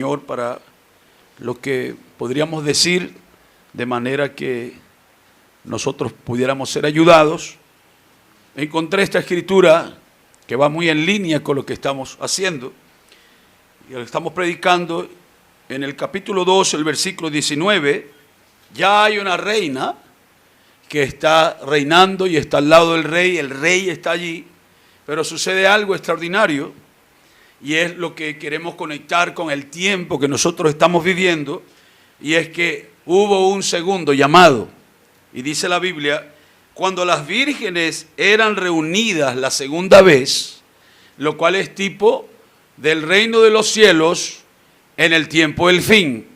Señor, para lo que podríamos decir de manera que nosotros pudiéramos ser ayudados. Encontré esta escritura que va muy en línea con lo que estamos haciendo y lo que estamos predicando. En el capítulo 2, el versículo 19, ya hay una reina que está reinando y está al lado del rey, el rey está allí, pero sucede algo extraordinario. Y es lo que queremos conectar con el tiempo que nosotros estamos viviendo, y es que hubo un segundo llamado. Y dice la Biblia, cuando las vírgenes eran reunidas la segunda vez, lo cual es tipo del reino de los cielos en el tiempo del fin.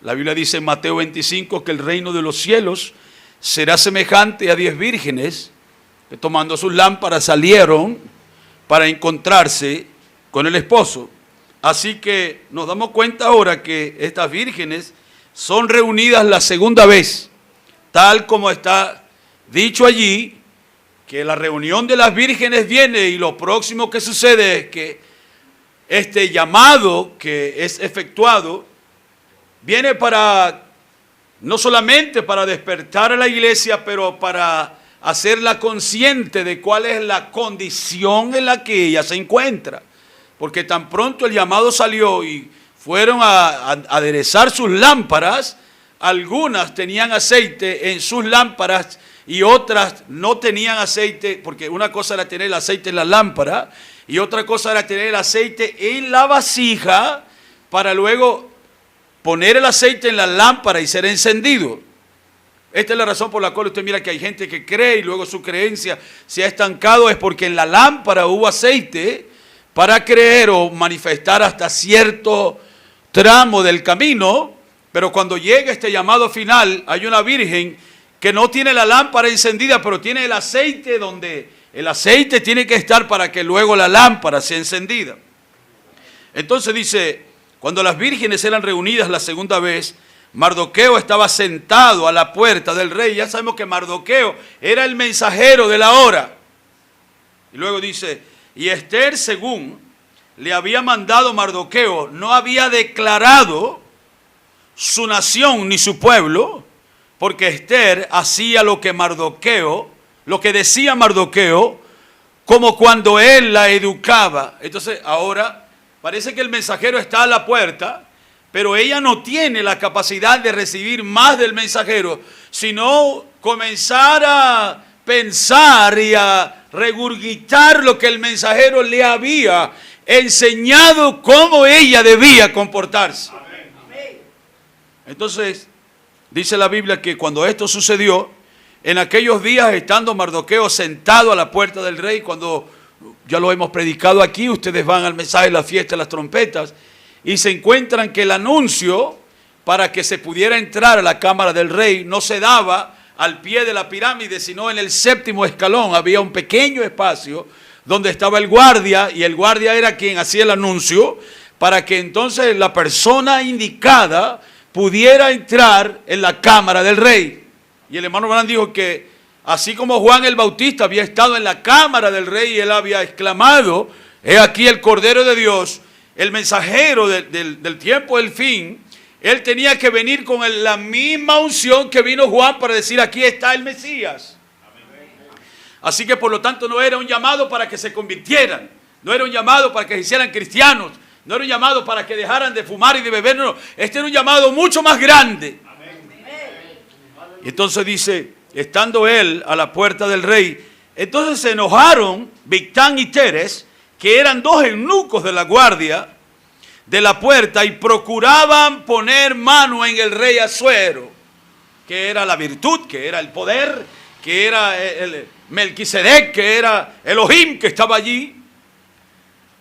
La Biblia dice en Mateo 25 que el reino de los cielos será semejante a 10 vírgenes que tomando sus lámparas salieron para encontrarse con el esposo. Así que nos damos cuenta ahora que estas vírgenes son reunidas la segunda vez, tal como está dicho allí, que la reunión de las vírgenes viene, y lo próximo que sucede es que este llamado que es efectuado viene para, no solamente para despertar a la iglesia, pero para hacerla consciente de cuál es la condición en la que ella se encuentra. Porque tan pronto el llamado salió y fueron a aderezar sus lámparas, algunas tenían aceite en sus lámparas y otras no tenían aceite, porque una cosa era tener el aceite en la lámpara y otra cosa era tener el aceite en la vasija para luego poner el aceite en la lámpara y ser encendido. Esta es la razón por la cual usted mira que hay gente que cree y luego su creencia se ha estancado, es porque en la lámpara hubo aceite para creer o manifestar hasta cierto tramo del camino, pero cuando llega este llamado final, hay una virgen que no tiene la lámpara encendida, pero tiene el aceite donde el aceite tiene que estar para que luego la lámpara sea encendida. Entonces dice, cuando las vírgenes eran reunidas la segunda vez, Mardoqueo estaba sentado a la puerta del rey. Ya sabemos que Mardoqueo era el mensajero de la hora. Y luego dice, y Esther, según le había mandado Mardoqueo, no había declarado su nación ni su pueblo, porque Esther hacía lo que decía Mardoqueo, como cuando él la educaba. Entonces ahora parece que el mensajero está a la puerta, pero ella no tiene la capacidad de recibir más del mensajero, sino comenzar a pensar y a regurgitar lo que el mensajero le había enseñado cómo ella debía comportarse. Entonces, dice la Biblia que cuando esto sucedió, en aquellos días, estando Mardoqueo sentado a la puerta del rey, cuando ya lo hemos predicado aquí, ustedes van al mensaje de la fiesta de las trompetas, y se encuentran que el anuncio para que se pudiera entrar a la cámara del rey no se daba al pie de la pirámide, sino en el séptimo escalón. Había un pequeño espacio donde estaba el guardia, y el guardia era quien hacía el anuncio para que entonces la persona indicada pudiera entrar en la cámara del rey. Y el hermano Branham dijo que así como Juan el Bautista había estado en la cámara del rey y él había exclamado, he aquí el Cordero de Dios, el mensajero del tiempo del fin, él tenía que venir con la misma unción que vino Juan para decir, aquí está el Mesías. Así que por lo tanto no era un llamado para que se convirtieran, no era un llamado para que se hicieran cristianos, no era un llamado para que dejaran de fumar y de beber, no. Este era un llamado mucho más grande. Y entonces dice, estando él a la puerta del rey, entonces se enojaron Bigtán y Teres, que eran dos eunucos de la guardia de la puerta, y procuraban poner mano en el rey Asuero, que era la virtud, que era el poder, que era el Melquisedec, que era Elohim que estaba allí.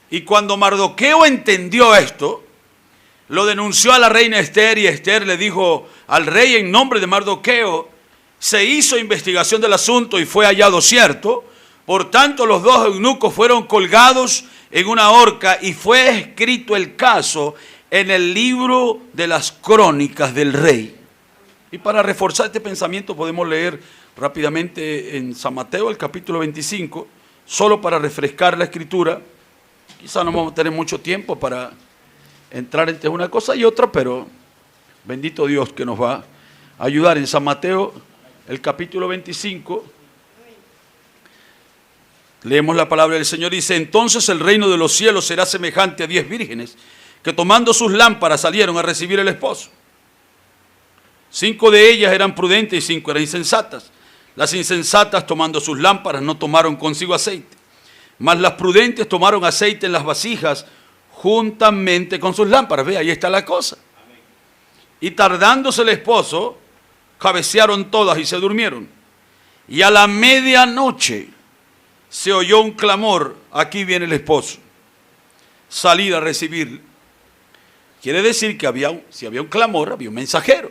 Y cuando Mardoqueo entendió esto, lo denunció a la reina Esther, y Esther le dijo al rey en nombre de Mardoqueo. Se hizo investigación del asunto y fue hallado cierto. Por tanto, los dos eunucos fueron colgados en una horca y fue escrito el caso en el libro de las crónicas del rey. Y para reforzar este pensamiento podemos leer rápidamente en San Mateo el capítulo 25, solo para refrescar la escritura. Quizá no vamos a tener mucho tiempo para entrar entre una cosa y otra, pero bendito Dios que nos va a ayudar. En San Mateo, el capítulo 25, leemos la palabra del Señor, dice: entonces el reino de los cielos será semejante a 10 vírgenes que tomando sus lámparas salieron a recibir el esposo. 5 de ellas eran prudentes y 5 eran insensatas. Las insensatas, tomando sus lámparas, no tomaron consigo aceite, mas las prudentes tomaron aceite en las vasijas juntamente con sus lámparas. Ve, ahí está la cosa. Y tardándose el esposo, cabecearon todas y se durmieron. Y a la medianoche se oyó un clamor: aquí viene el esposo, salid a recibirle. Quiere decir que si había un clamor, había un mensajero.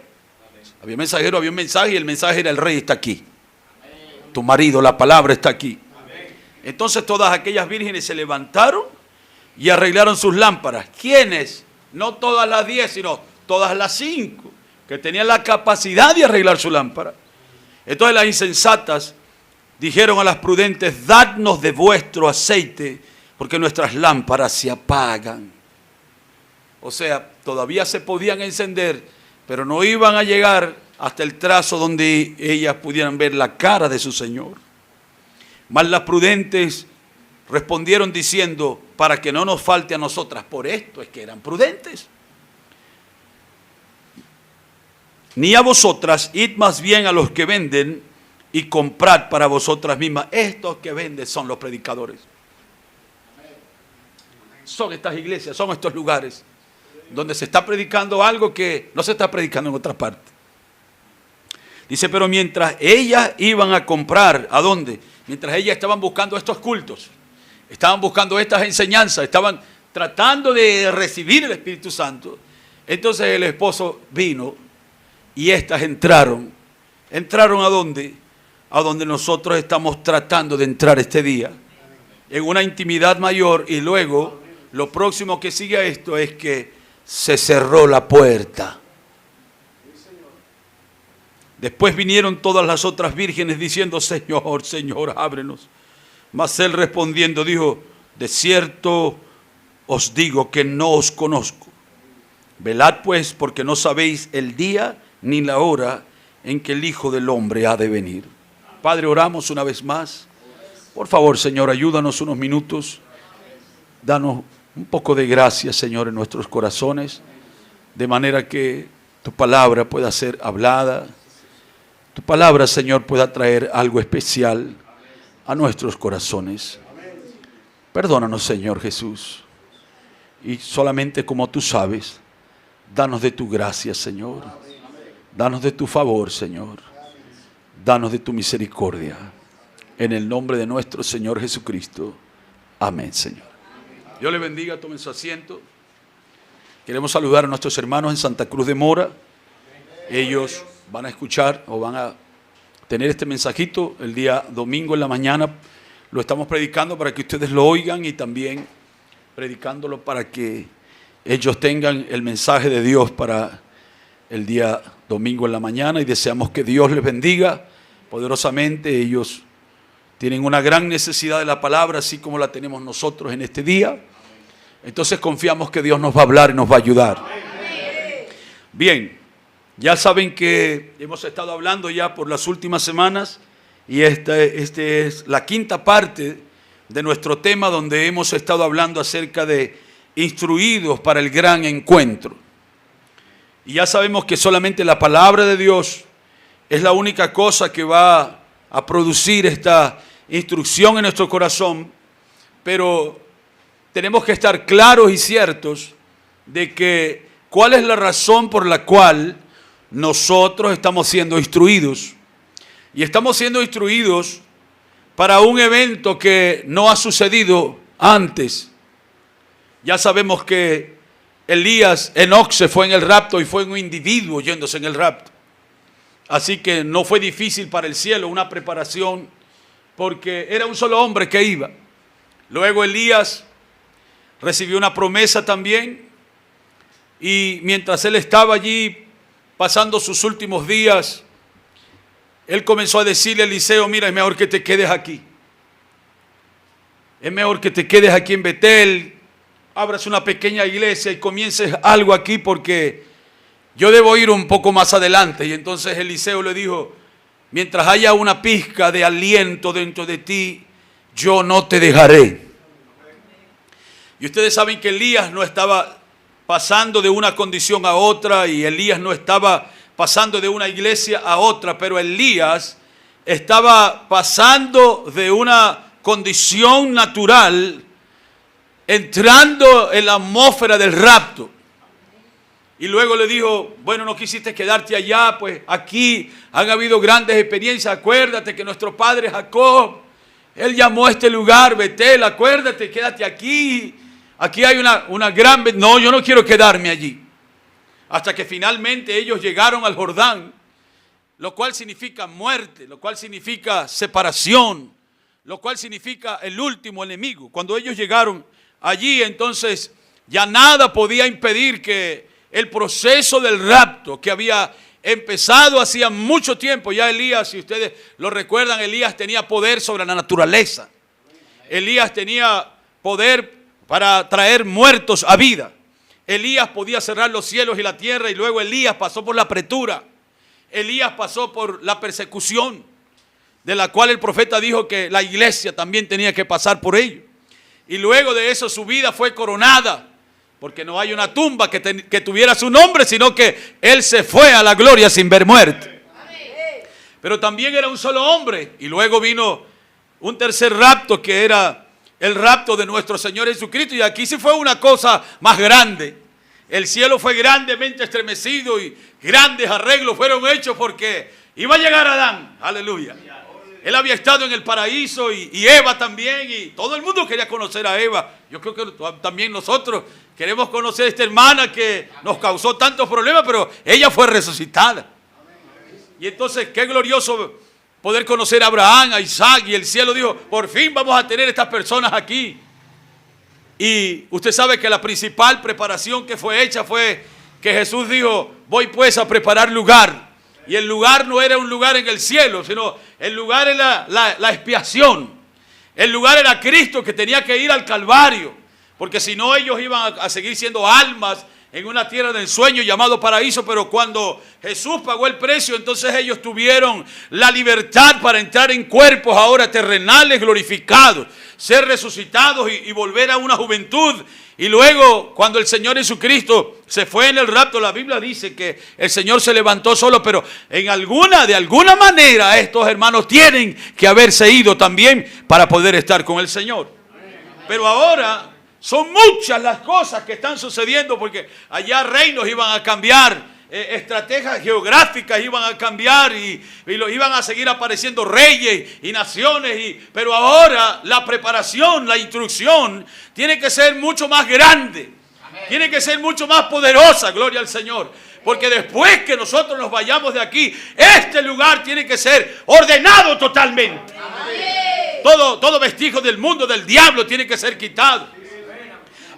Había un mensajero, había un mensaje, y el mensaje era: el rey está aquí. Tu marido, la palabra está aquí. Entonces todas aquellas vírgenes se levantaron y arreglaron sus lámparas. ¿Quiénes? No todas las 10, sino todas las 5, que tenían la capacidad de arreglar su lámpara. Entonces las insensatas dijeron a las prudentes: dadnos de vuestro aceite, porque nuestras lámparas se apagan. O sea, todavía se podían encender, pero no iban a llegar hasta el trazo donde ellas pudieran ver la cara de su Señor. Mas las prudentes respondieron diciendo: para que no nos falte a nosotras. Por esto es que eran prudentes. Ni a vosotras, id más bien a los que venden y comprad para vosotras mismas. Estos que venden son los predicadores. Son estas iglesias, son estos lugares donde se está predicando algo que no se está predicando en otra parte. Dice: pero mientras ellas iban a comprar, ¿a dónde? Mientras ellas estaban buscando estos cultos, estaban buscando estas enseñanzas, estaban tratando de recibir el Espíritu Santo, entonces el esposo vino y estas entraron. ¿Entraron a dónde? A donde nosotros estamos tratando de entrar este día, en una intimidad mayor. Y luego, lo próximo que sigue a esto es que se cerró la puerta. Después vinieron todas las otras vírgenes diciendo: Señor, Señor, ábrenos. Mas él respondiendo dijo: de cierto os digo que no os conozco. Velad pues, porque no sabéis el día ni la hora en que el Hijo del Hombre ha de venir. Padre, oramos una vez más. Por favor, Señor, ayúdanos unos minutos. Danos un poco de gracia, Señor, en nuestros corazones, de manera que tu palabra pueda ser hablada. Tu palabra, Señor, pueda traer algo especial a nuestros corazones. Perdónanos, Señor Jesús. Y solamente como tú sabes, danos de tu gracia, Señor. Danos de tu favor, Señor. Danos de tu misericordia. En el nombre de nuestro Señor Jesucristo. Amén, Señor. Dios les bendiga, tomen su asiento. Queremos saludar a nuestros hermanos en Santa Cruz de Mora. Ellos van a escuchar o van a tener este mensajito el día domingo en la mañana. Lo estamos predicando para que ustedes lo oigan y también predicándolo para que ellos tengan el mensaje de Dios para el día domingo en la mañana. Y deseamos que Dios les bendiga poderosamente. Ellos tienen una gran necesidad de la palabra, así como la tenemos nosotros en este día. Entonces confiamos que Dios nos va a hablar y nos va a ayudar. Bien, ya saben que hemos estado hablando ya por las últimas semanas y esta es la quinta parte de nuestro tema, donde hemos estado hablando acerca de instruidos para el gran encuentro. Y ya sabemos que solamente la palabra de Dios es la única cosa que va a producir esta instrucción en nuestro corazón, pero tenemos que estar claros y ciertos de que cuál es la razón por la cual nosotros estamos siendo instruidos. Y estamos siendo instruidos para un evento que no ha sucedido antes. Ya sabemos que Enoc se fue en el rapto y fue un individuo yéndose en el rapto. Así que no fue difícil para el cielo una preparación, porque era un solo hombre que iba. Luego Elías recibió una promesa también, y mientras él estaba allí pasando sus últimos días, él comenzó a decirle a Eliseo: mira, es mejor que te quedes aquí. Es mejor que te quedes aquí en Betel, abras una pequeña iglesia y comiences algo aquí porque yo debo ir un poco más adelante. Y entonces Eliseo le dijo, mientras haya una pizca de aliento dentro de ti, yo no te dejaré. Y ustedes saben que Elías no estaba pasando de una condición a otra y Elías no estaba pasando de una iglesia a otra, pero Elías estaba pasando de una condición natural, entrando en la atmósfera del rapto. Y luego le dijo, bueno, no quisiste quedarte allá, pues aquí han habido grandes experiencias. Acuérdate que nuestro padre Jacob, él llamó a este lugar Betel, acuérdate, quédate aquí. Aquí hay una gran... No, yo no quiero quedarme allí. Hasta que finalmente ellos llegaron al Jordán, lo cual significa muerte, lo cual significa separación, lo cual significa el último enemigo. Cuando ellos llegaron allí, entonces ya nada podía impedir que el proceso del rapto que había empezado hacía mucho tiempo. Ya Elías, si ustedes lo recuerdan, Elías tenía poder sobre la naturaleza. Elías tenía poder para traer muertos a vida. Elías podía cerrar los cielos y la tierra, y luego Elías pasó por la apretura. Elías pasó por la persecución, de la cual el profeta dijo que la iglesia también tenía que pasar por ello. Y luego de eso su vida fue coronada, porque no hay una tumba que tuviera su nombre, sino que él se fue a la gloria sin ver muerte. Pero también era un solo hombre, y luego vino un tercer rapto, que era el rapto de nuestro Señor Jesucristo. Y aquí sí fue una cosa más grande. El cielo fue grandemente estremecido y grandes arreglos fueron hechos porque iba a llegar Adán. Aleluya. Él había estado en el paraíso y Eva también, y todo el mundo quería conocer a Eva. Yo creo que también nosotros queremos conocer a esta hermana que nos causó tantos problemas, pero ella fue resucitada. Y entonces qué glorioso poder conocer a Abraham, a Isaac, y el cielo dijo, por fin vamos a tener estas personas aquí. Y usted sabe que la principal preparación que fue hecha fue que Jesús dijo, voy pues a preparar lugar. Y el lugar no era un lugar en el cielo, sino el lugar era la expiación. El lugar era Cristo, que tenía que ir al Calvario, porque si no ellos iban a seguir siendo almas en una tierra del sueño llamado paraíso. Pero cuando Jesús pagó el precio, entonces ellos tuvieron la libertad para entrar en cuerpos ahora terrenales glorificados, ser resucitados y volver a una juventud. Y luego, cuando el Señor Jesucristo se fue en el rapto, la Biblia dice que el Señor se levantó solo, pero de alguna manera estos hermanos tienen que haberse ido también para poder estar con el Señor. Pero ahora son muchas las cosas que están sucediendo, porque allá reinos iban a cambiar, estrategias geográficas iban a cambiar, y iban a seguir apareciendo reyes y naciones. Pero ahora la preparación, la instrucción tiene que ser mucho más grande. Amén. Tiene que ser mucho más poderosa, gloria al Señor. Porque después que nosotros nos vayamos de aquí, este lugar tiene que ser ordenado totalmente. Amén. Todo vestigio del mundo, del diablo, tiene que ser quitado.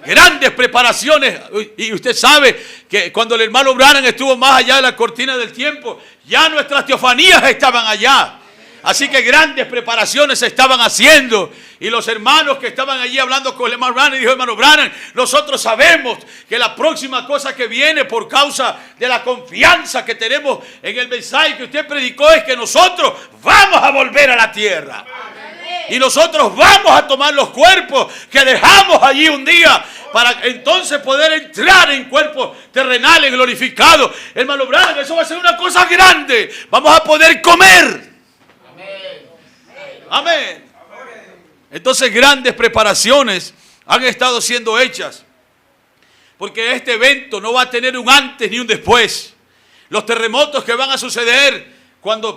Grandes preparaciones. Y usted sabe que cuando el hermano Branham estuvo más allá de la cortina del tiempo, ya nuestras teofanías estaban allá. Así que grandes preparaciones se estaban haciendo. Y los hermanos que estaban allí hablando con el hermano Branham, dijo, hermano Branham, nosotros sabemos que la próxima cosa que viene, por causa de la confianza que tenemos en el mensaje que usted predicó, es que nosotros vamos a volver a la tierra. Y nosotros vamos a tomar los cuerpos que dejamos allí un día, para entonces poder entrar en cuerpos terrenales glorificados. Hermano Branham, eso va a ser una cosa grande. Vamos a poder comer. Amén. Entonces grandes preparaciones han estado siendo hechas, porque este evento no va a tener un antes ni un después. Los terremotos que van a suceder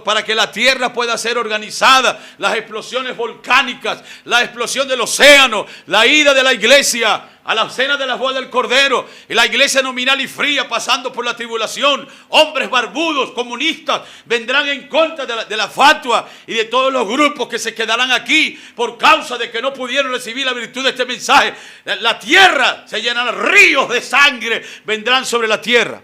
para que la tierra pueda ser organizada, las explosiones volcánicas, la explosión del océano, la ida de la iglesia a la cena de la boda del Cordero, y la iglesia nominal y fría pasando por la tribulación, hombres barbudos, comunistas, vendrán en contra de la fatua y de todos los grupos que se quedarán aquí por causa de que no pudieron recibir la virtud de este mensaje. La tierra se llenará, ríos de sangre vendrán sobre la tierra.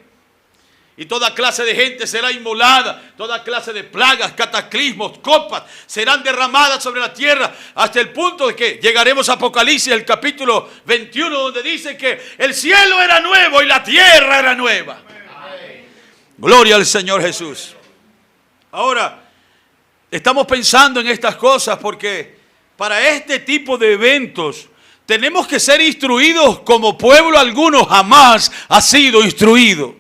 Y toda clase de gente será inmolada, toda clase de plagas, cataclismos, copas serán derramadas sobre la tierra, hasta el punto de que llegaremos a Apocalipsis, el capítulo 21, donde dice que el cielo era nuevo y la tierra era nueva. Amén. Gloria al Señor Jesús. Ahora, estamos pensando en estas cosas porque para este tipo de eventos tenemos que ser instruidos como pueblo. Alguno jamás ha sido instruido.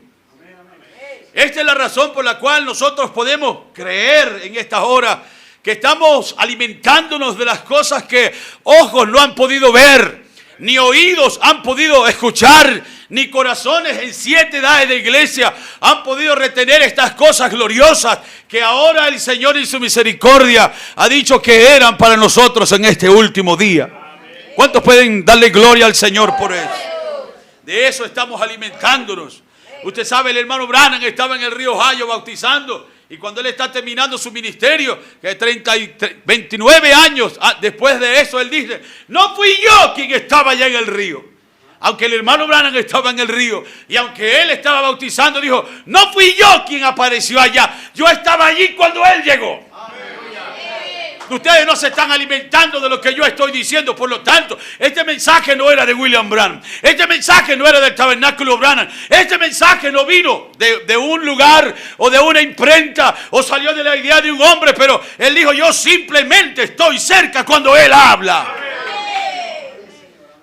Esta es la razón por la cual nosotros podemos creer en esta hora que estamos alimentándonos de las cosas que ojos no han podido ver, ni oídos han podido escuchar, ni corazones en 7 edades de iglesia han podido retener estas cosas gloriosas que ahora el Señor en su misericordia ha dicho que eran para nosotros en este último día. ¿Cuántos pueden darle gloria al Señor por eso? De eso estamos alimentándonos. Usted sabe, el hermano Branham estaba en el río Ohio bautizando, y cuando él está terminando su ministerio, que 29 años después de eso, él dice: no fui yo quien estaba allá en el río. Aunque el hermano Branham estaba en el río y aunque él estaba bautizando, dijo: no fui yo quien apareció allá, yo estaba allí cuando él llegó. Ustedes no se están alimentando de lo que yo estoy diciendo. Por lo tanto, este mensaje no era de William Branham. Este mensaje no era del Tabernáculo Branham. Este mensaje no vino de un lugar o de una imprenta o salió de la idea de un hombre. Pero él dijo: yo simplemente estoy cerca cuando él habla.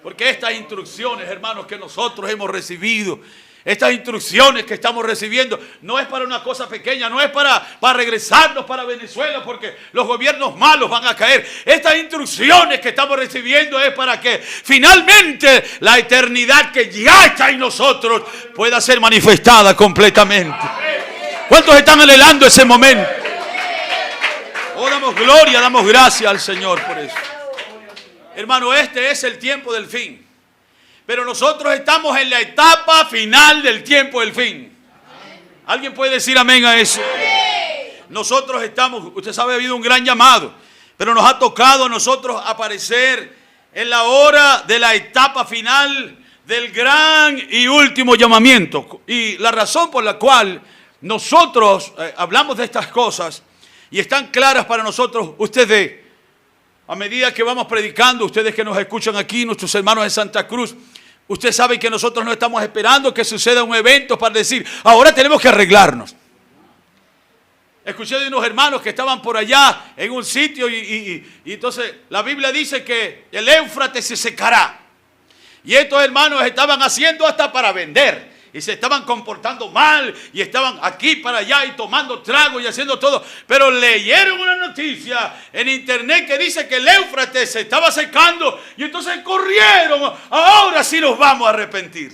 Porque estas instrucciones, hermanos, que nosotros hemos recibido, estas instrucciones que estamos recibiendo, no es para una cosa pequeña, no es para regresarnos para Venezuela porque los gobiernos malos van a caer. Estas instrucciones que estamos recibiendo es para que finalmente la eternidad que ya está en nosotros pueda ser manifestada completamente. ¿Cuántos están anhelando ese momento? Oh, damos gloria, damos gracias al Señor por eso. Hermano, este es el tiempo del fin. Pero nosotros estamos en la etapa final del tiempo del fin. ¿Alguien puede decir amén a eso? Nosotros estamos, usted sabe, ha habido un gran llamado, pero nos ha tocado a nosotros aparecer en la hora de la etapa final del gran y último llamamiento. Y la razón por la cual nosotros hablamos de estas cosas y están claras para nosotros, ustedes, a medida que vamos predicando, ustedes que nos escuchan aquí, nuestros hermanos de Santa Cruz, usted sabe que nosotros no estamos esperando que suceda un evento para decir: ahora tenemos que arreglarnos. Escuché de unos hermanos que estaban por allá en un sitio y entonces la Biblia dice que el Éufrates se secará. Y estos hermanos estaban haciendo hasta para vender. Y se estaban comportando mal y estaban aquí para allá y tomando trago y haciendo todo. Pero leyeron una noticia en internet que dice que el Éufrates se estaba secando y entonces corrieron. Ahora sí nos vamos a arrepentir.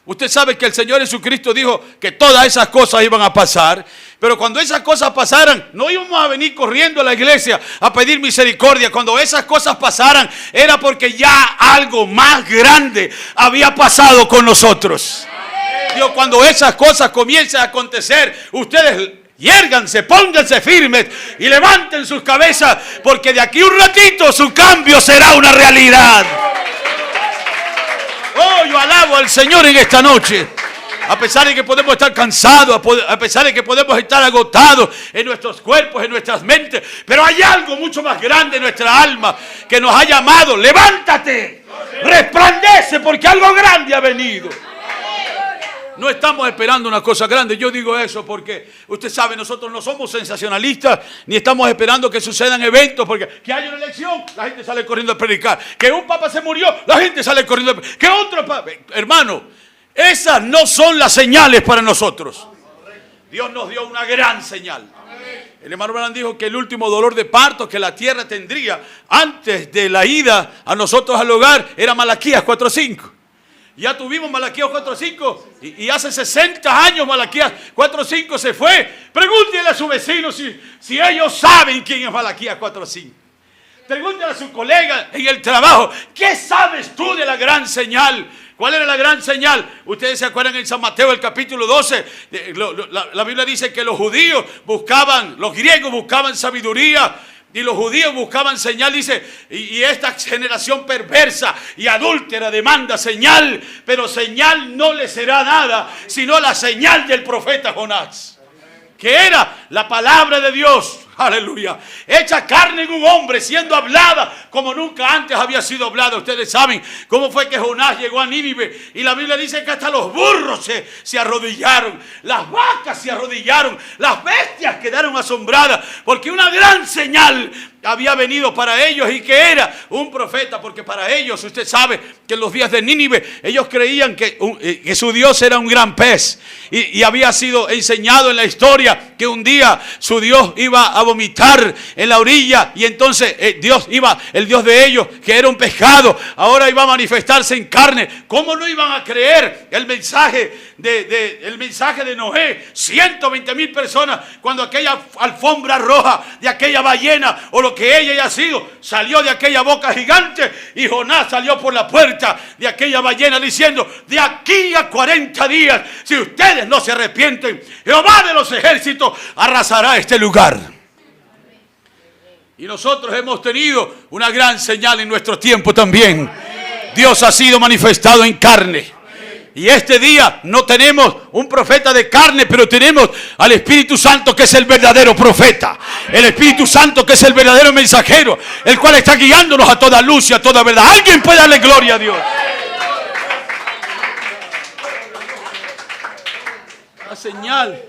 Usted sabe que el Señor Jesucristo dijo que todas esas cosas iban a pasar. Pero cuando esas cosas pasaran, no íbamos a venir corriendo a la iglesia a pedir misericordia. Cuando esas cosas pasaran, era porque ya algo más grande había pasado con nosotros. Dios, cuando esas cosas comiencen a acontecer, ustedes yérganse, pónganse firmes y levanten sus cabezas, porque de aquí un ratito su cambio será una realidad. Oh, yo alabo al Señor en esta noche. A pesar de que podemos estar cansados, a pesar de que podemos estar agotados en nuestros cuerpos, en nuestras mentes, pero hay algo mucho más grande en nuestra alma que nos ha llamado. Levántate, resplandece, porque algo grande ha venido. No estamos esperando una cosa grande. Yo digo eso porque usted sabe, nosotros no somos sensacionalistas ni estamos esperando que sucedan eventos, porque que haya una elección, la gente sale corriendo a predicar. Que un papa se murió, la gente sale corriendo a predicar. Que otro papa, hermano, esas no son las señales para nosotros. Dios nos dio una gran señal. El hermano Branham dijo que el último dolor de parto que la tierra tendría antes de la ida a nosotros al hogar era Malaquías 4:5. Ya tuvimos Malaquías 4:5 y hace 60 años Malaquías 4:5 se fue. Pregúntele a su vecino si ellos saben quién es Malaquías 4:5. Pregúntele a su colega en el trabajo: ¿qué sabes tú de la gran señal? ¿Cuál era la gran señal? Ustedes se acuerdan en San Mateo, el capítulo 12, la Biblia dice que los judíos buscaban, los griegos buscaban sabiduría, Y los judíos buscaban señal, dice, y esta generación perversa y adúltera demanda señal, pero señal no le será dada, sino la señal del profeta Jonás, que era la palabra de Dios, aleluya, hecha carne en un hombre, siendo hablada como nunca antes había sido hablada. Ustedes saben cómo fue que Jonás llegó a Nínive, y la Biblia dice que hasta los burros se arrodillaron, las vacas se arrodillaron, las bestias quedaron asombradas, porque una gran señal había venido para ellos, y que era un profeta. Porque para ellos, usted sabe que en los días de Nínive ellos creían que su Dios era un gran pez, y había sido enseñado en la historia que un día su Dios iba a vomitar en la orilla, y entonces el Dios de ellos, que era un pescado, ahora iba a manifestarse en carne. ¿Cómo no iban a creer el mensaje de Noé? 120,000 personas, cuando aquella alfombra roja de aquella ballena, o lo que ella haya sido, salió de aquella boca gigante, y Jonás salió por la puerta de aquella ballena diciendo: de aquí a 40 días, si ustedes no se arrepienten, Jehová de los ejércitos arrasará este lugar. Y nosotros hemos tenido una gran señal en nuestro tiempo también. Dios ha sido manifestado en carne. Y este día no tenemos un profeta de carne, pero tenemos al Espíritu Santo, que es el verdadero profeta. El Espíritu Santo, que es el verdadero mensajero, el cual está guiándonos a toda luz y a toda verdad. ¿Alguien puede darle gloria a Dios?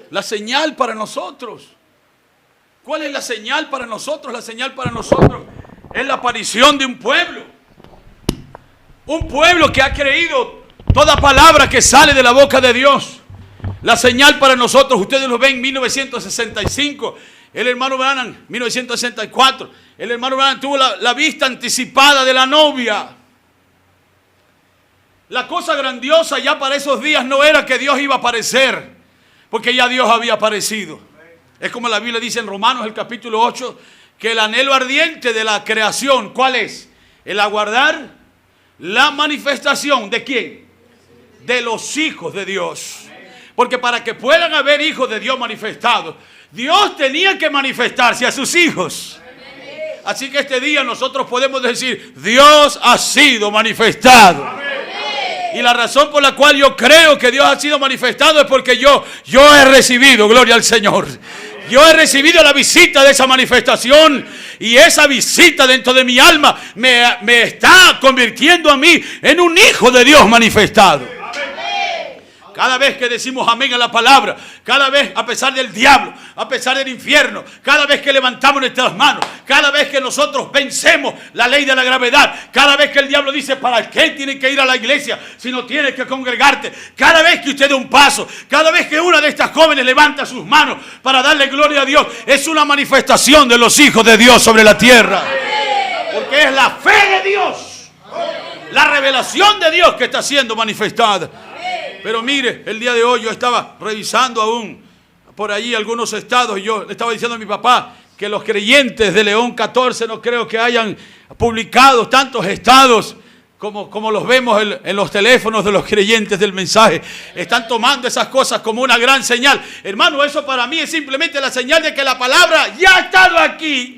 La señal para nosotros. ¿Cuál es la señal para nosotros? La señal para nosotros es la aparición de un pueblo. Un pueblo que ha creído toda palabra que sale de la boca de Dios. La señal para nosotros, ustedes lo ven en 1965, el hermano Branham, 1964, el hermano Branham tuvo la vista anticipada de la novia. La cosa grandiosa ya para esos días no era que Dios iba a aparecer, porque ya Dios había aparecido. Es como la Biblia dice en Romanos, el capítulo 8, que el anhelo ardiente de la creación, ¿cuál es? El aguardar la manifestación ¿de quién? De los hijos de Dios. Porque para que puedan haber hijos de Dios manifestados, Dios tenía que manifestarse a sus hijos. Así que este día nosotros podemos decir: Dios ha sido manifestado. Y la razón por la cual yo creo que Dios ha sido manifestado es porque yo he recibido, gloria al Señor, yo he recibido la visita de esa manifestación, y esa visita dentro de mi alma me está convirtiendo a mí en un hijo de Dios manifestado. Cada vez que decimos amén a la palabra, cada vez, a pesar del diablo, a pesar del infierno, cada vez que levantamos nuestras manos, cada vez que nosotros vencemos la ley de la gravedad, cada vez que el diablo dice: ¿para qué tienes que ir a la iglesia si no tienes que congregarte? Cada vez que usted da un paso, cada vez que una de estas jóvenes levanta sus manos para darle gloria a Dios, es una manifestación de los hijos de Dios sobre la tierra. Porque es la fe de Dios, la revelación de Dios que está siendo manifestada. Pero mire, el día de hoy yo estaba revisando aún por allí algunos estados, y yo le estaba diciendo a mi papá que los creyentes de León 14 no creo que hayan publicado tantos estados como los vemos en los teléfonos de los creyentes del mensaje. Están tomando esas cosas como una gran señal. Hermano, eso para mí es simplemente la señal de que la palabra ya ha estado aquí.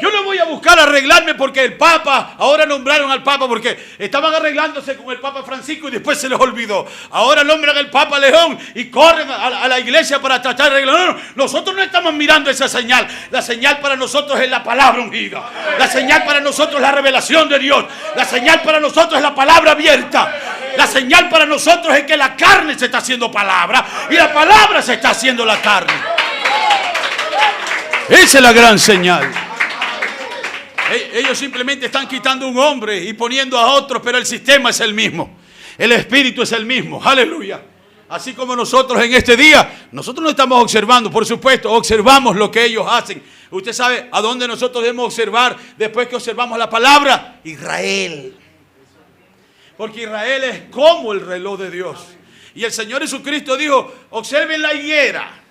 Yo no voy a buscar arreglarme porque el Papa, ahora nombraron al Papa porque estaban arreglándose con el Papa Francisco y después se les olvidó. Ahora nombran al Papa León y corren a la iglesia para tratar de arreglar. No, nosotros no estamos mirando esa señal. La señal para nosotros es la palabra ungida. La señal para nosotros es la revelación de Dios. La señal para nosotros es la palabra abierta. La señal para nosotros es que la carne se está haciendo palabra y la palabra se está haciendo la carne. Esa es la gran señal. Ellos simplemente están quitando un hombre y poniendo a otro, pero el sistema es el mismo. El espíritu es el mismo. Aleluya. Así como nosotros en este día, nosotros no estamos observando, por supuesto, observamos lo que ellos hacen. Usted sabe a dónde nosotros debemos observar después que observamos la palabra: Israel. Porque Israel es como el reloj de Dios. Y el Señor Jesucristo dijo: observen la higuera.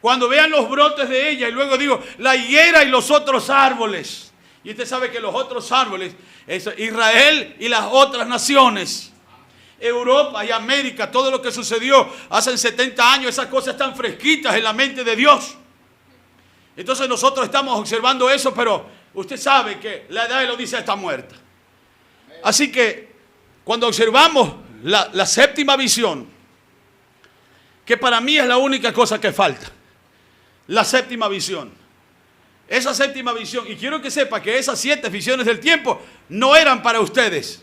Cuando vean los brotes de ella, y luego digo, la higuera y los otros árboles. Y usted sabe que los otros árboles es Israel y las otras naciones. Europa y América, todo lo que sucedió hace 70 años, esas cosas están fresquitas en la mente de Dios. Entonces nosotros estamos observando eso, pero usted sabe que la edad de la Odisea está muerta. Así que cuando observamos la séptima visión, que para mí es la única cosa que falta, la séptima visión. Esa séptima visión, y quiero que sepa que esas 7 visiones del tiempo no eran para ustedes.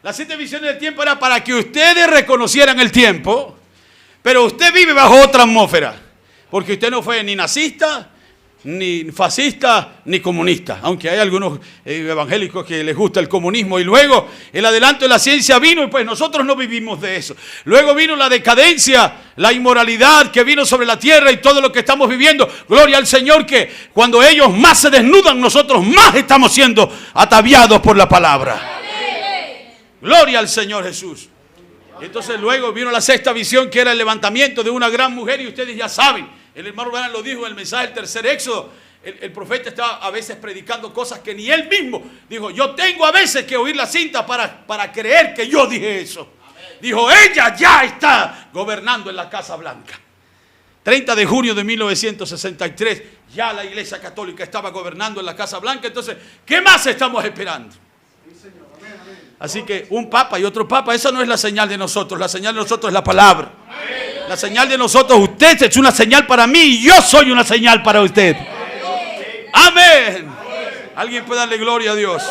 Las 7 visiones del tiempo eran para que ustedes reconocieran el tiempo, pero usted vive bajo otra atmósfera, porque usted no fue ni nazista, ni fascista, ni comunista, aunque hay algunos evangélicos que les gusta el comunismo, y luego el adelanto de la ciencia vino y pues nosotros no vivimos de eso. Luego vino la decadencia, la inmoralidad que vino sobre la tierra y todo lo que estamos viviendo. Gloria al Señor que cuando ellos más se desnudan, nosotros más estamos siendo ataviados por la palabra. Gloria al Señor Jesús. Entonces luego vino la sexta visión, que era el levantamiento de una gran mujer, y ustedes ya saben, el hermano Branham lo dijo en el mensaje del tercer Éxodo. El profeta estaba a veces predicando cosas que ni él mismo dijo. Yo tengo a veces que oír la cinta para creer que yo dije eso. Dijo, ella ya está gobernando en la Casa Blanca. 30 de junio de 1963, ya la Iglesia Católica estaba gobernando en la Casa Blanca. Entonces, ¿qué más estamos esperando? Así que un papa y otro papa, esa no es la señal de nosotros. La señal de nosotros es la palabra. La señal de nosotros, usted es una señal para mí y yo soy una señal para usted. Amén. Alguien puede darle gloria a Dios.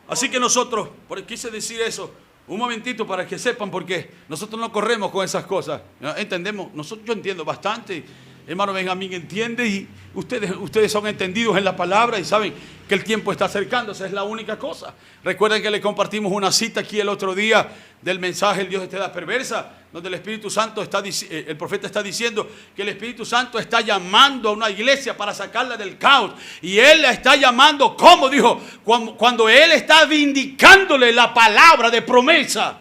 Así que nosotros, quise decir eso un momentito para que sepan, porque nosotros no corremos con esas cosas. Entendemos, yo entiendo bastante. Hermano Benjamín entiende, y ustedes son entendidos en la palabra y saben que el tiempo está acercándose, es la única cosa. Recuerden que le compartimos una cita aquí el otro día del mensaje El Dios de esta edad perversa, donde el Espíritu Santo el profeta está diciendo que el Espíritu Santo está llamando a una iglesia para sacarla del caos, y Él la está llamando, como dijo, cuando Él está vindicándole la palabra de promesa.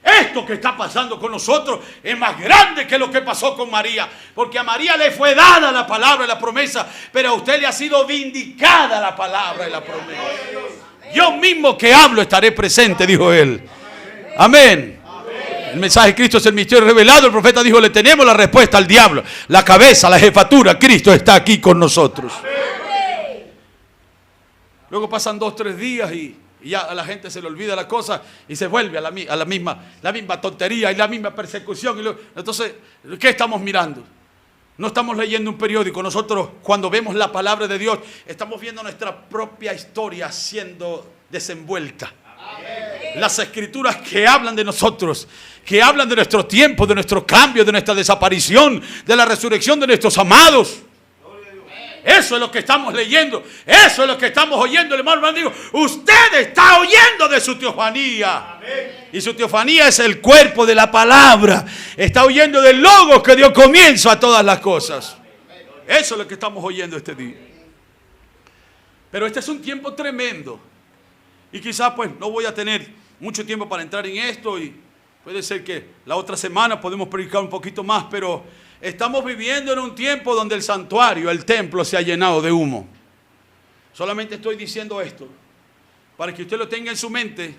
Esto que está pasando con nosotros es más grande que lo que pasó con María, porque a María le fue dada la palabra y la promesa, pero a usted le ha sido vindicada la palabra y la promesa. Yo mismo que hablo estaré presente, dijo él. Amén. El mensaje de Cristo es el misterio revelado. El profeta dijo, le tenemos la respuesta al diablo, la cabeza, la jefatura. Cristo está aquí con nosotros. Luego pasan 2 o 3 días y ya a la gente se le olvida la cosa y se vuelve a la misma tontería y la misma persecución. Entonces, ¿qué estamos mirando? No estamos leyendo un periódico. Nosotros, cuando vemos la palabra de Dios, estamos viendo nuestra propia historia siendo desenvuelta. Las escrituras que hablan de nosotros, que hablan de nuestro tiempo, de nuestro cambio, de nuestra desaparición, de la resurrección de nuestros amados. Eso es lo que estamos leyendo. Eso es lo que estamos oyendo. El hermano dijo, usted está oyendo de su teofanía. Amén. Y su teofanía es el cuerpo de la palabra. Está oyendo del logos que dio comienzo a todas las cosas. Eso es lo que estamos oyendo este día. Pero este es un tiempo tremendo. Y quizás pues no voy a tener mucho tiempo para entrar en esto. Y puede ser que la otra semana podemos predicar un poquito más, pero estamos viviendo en un tiempo donde el santuario, el templo, se ha llenado de humo. Solamente estoy diciendo esto para que usted lo tenga en su mente.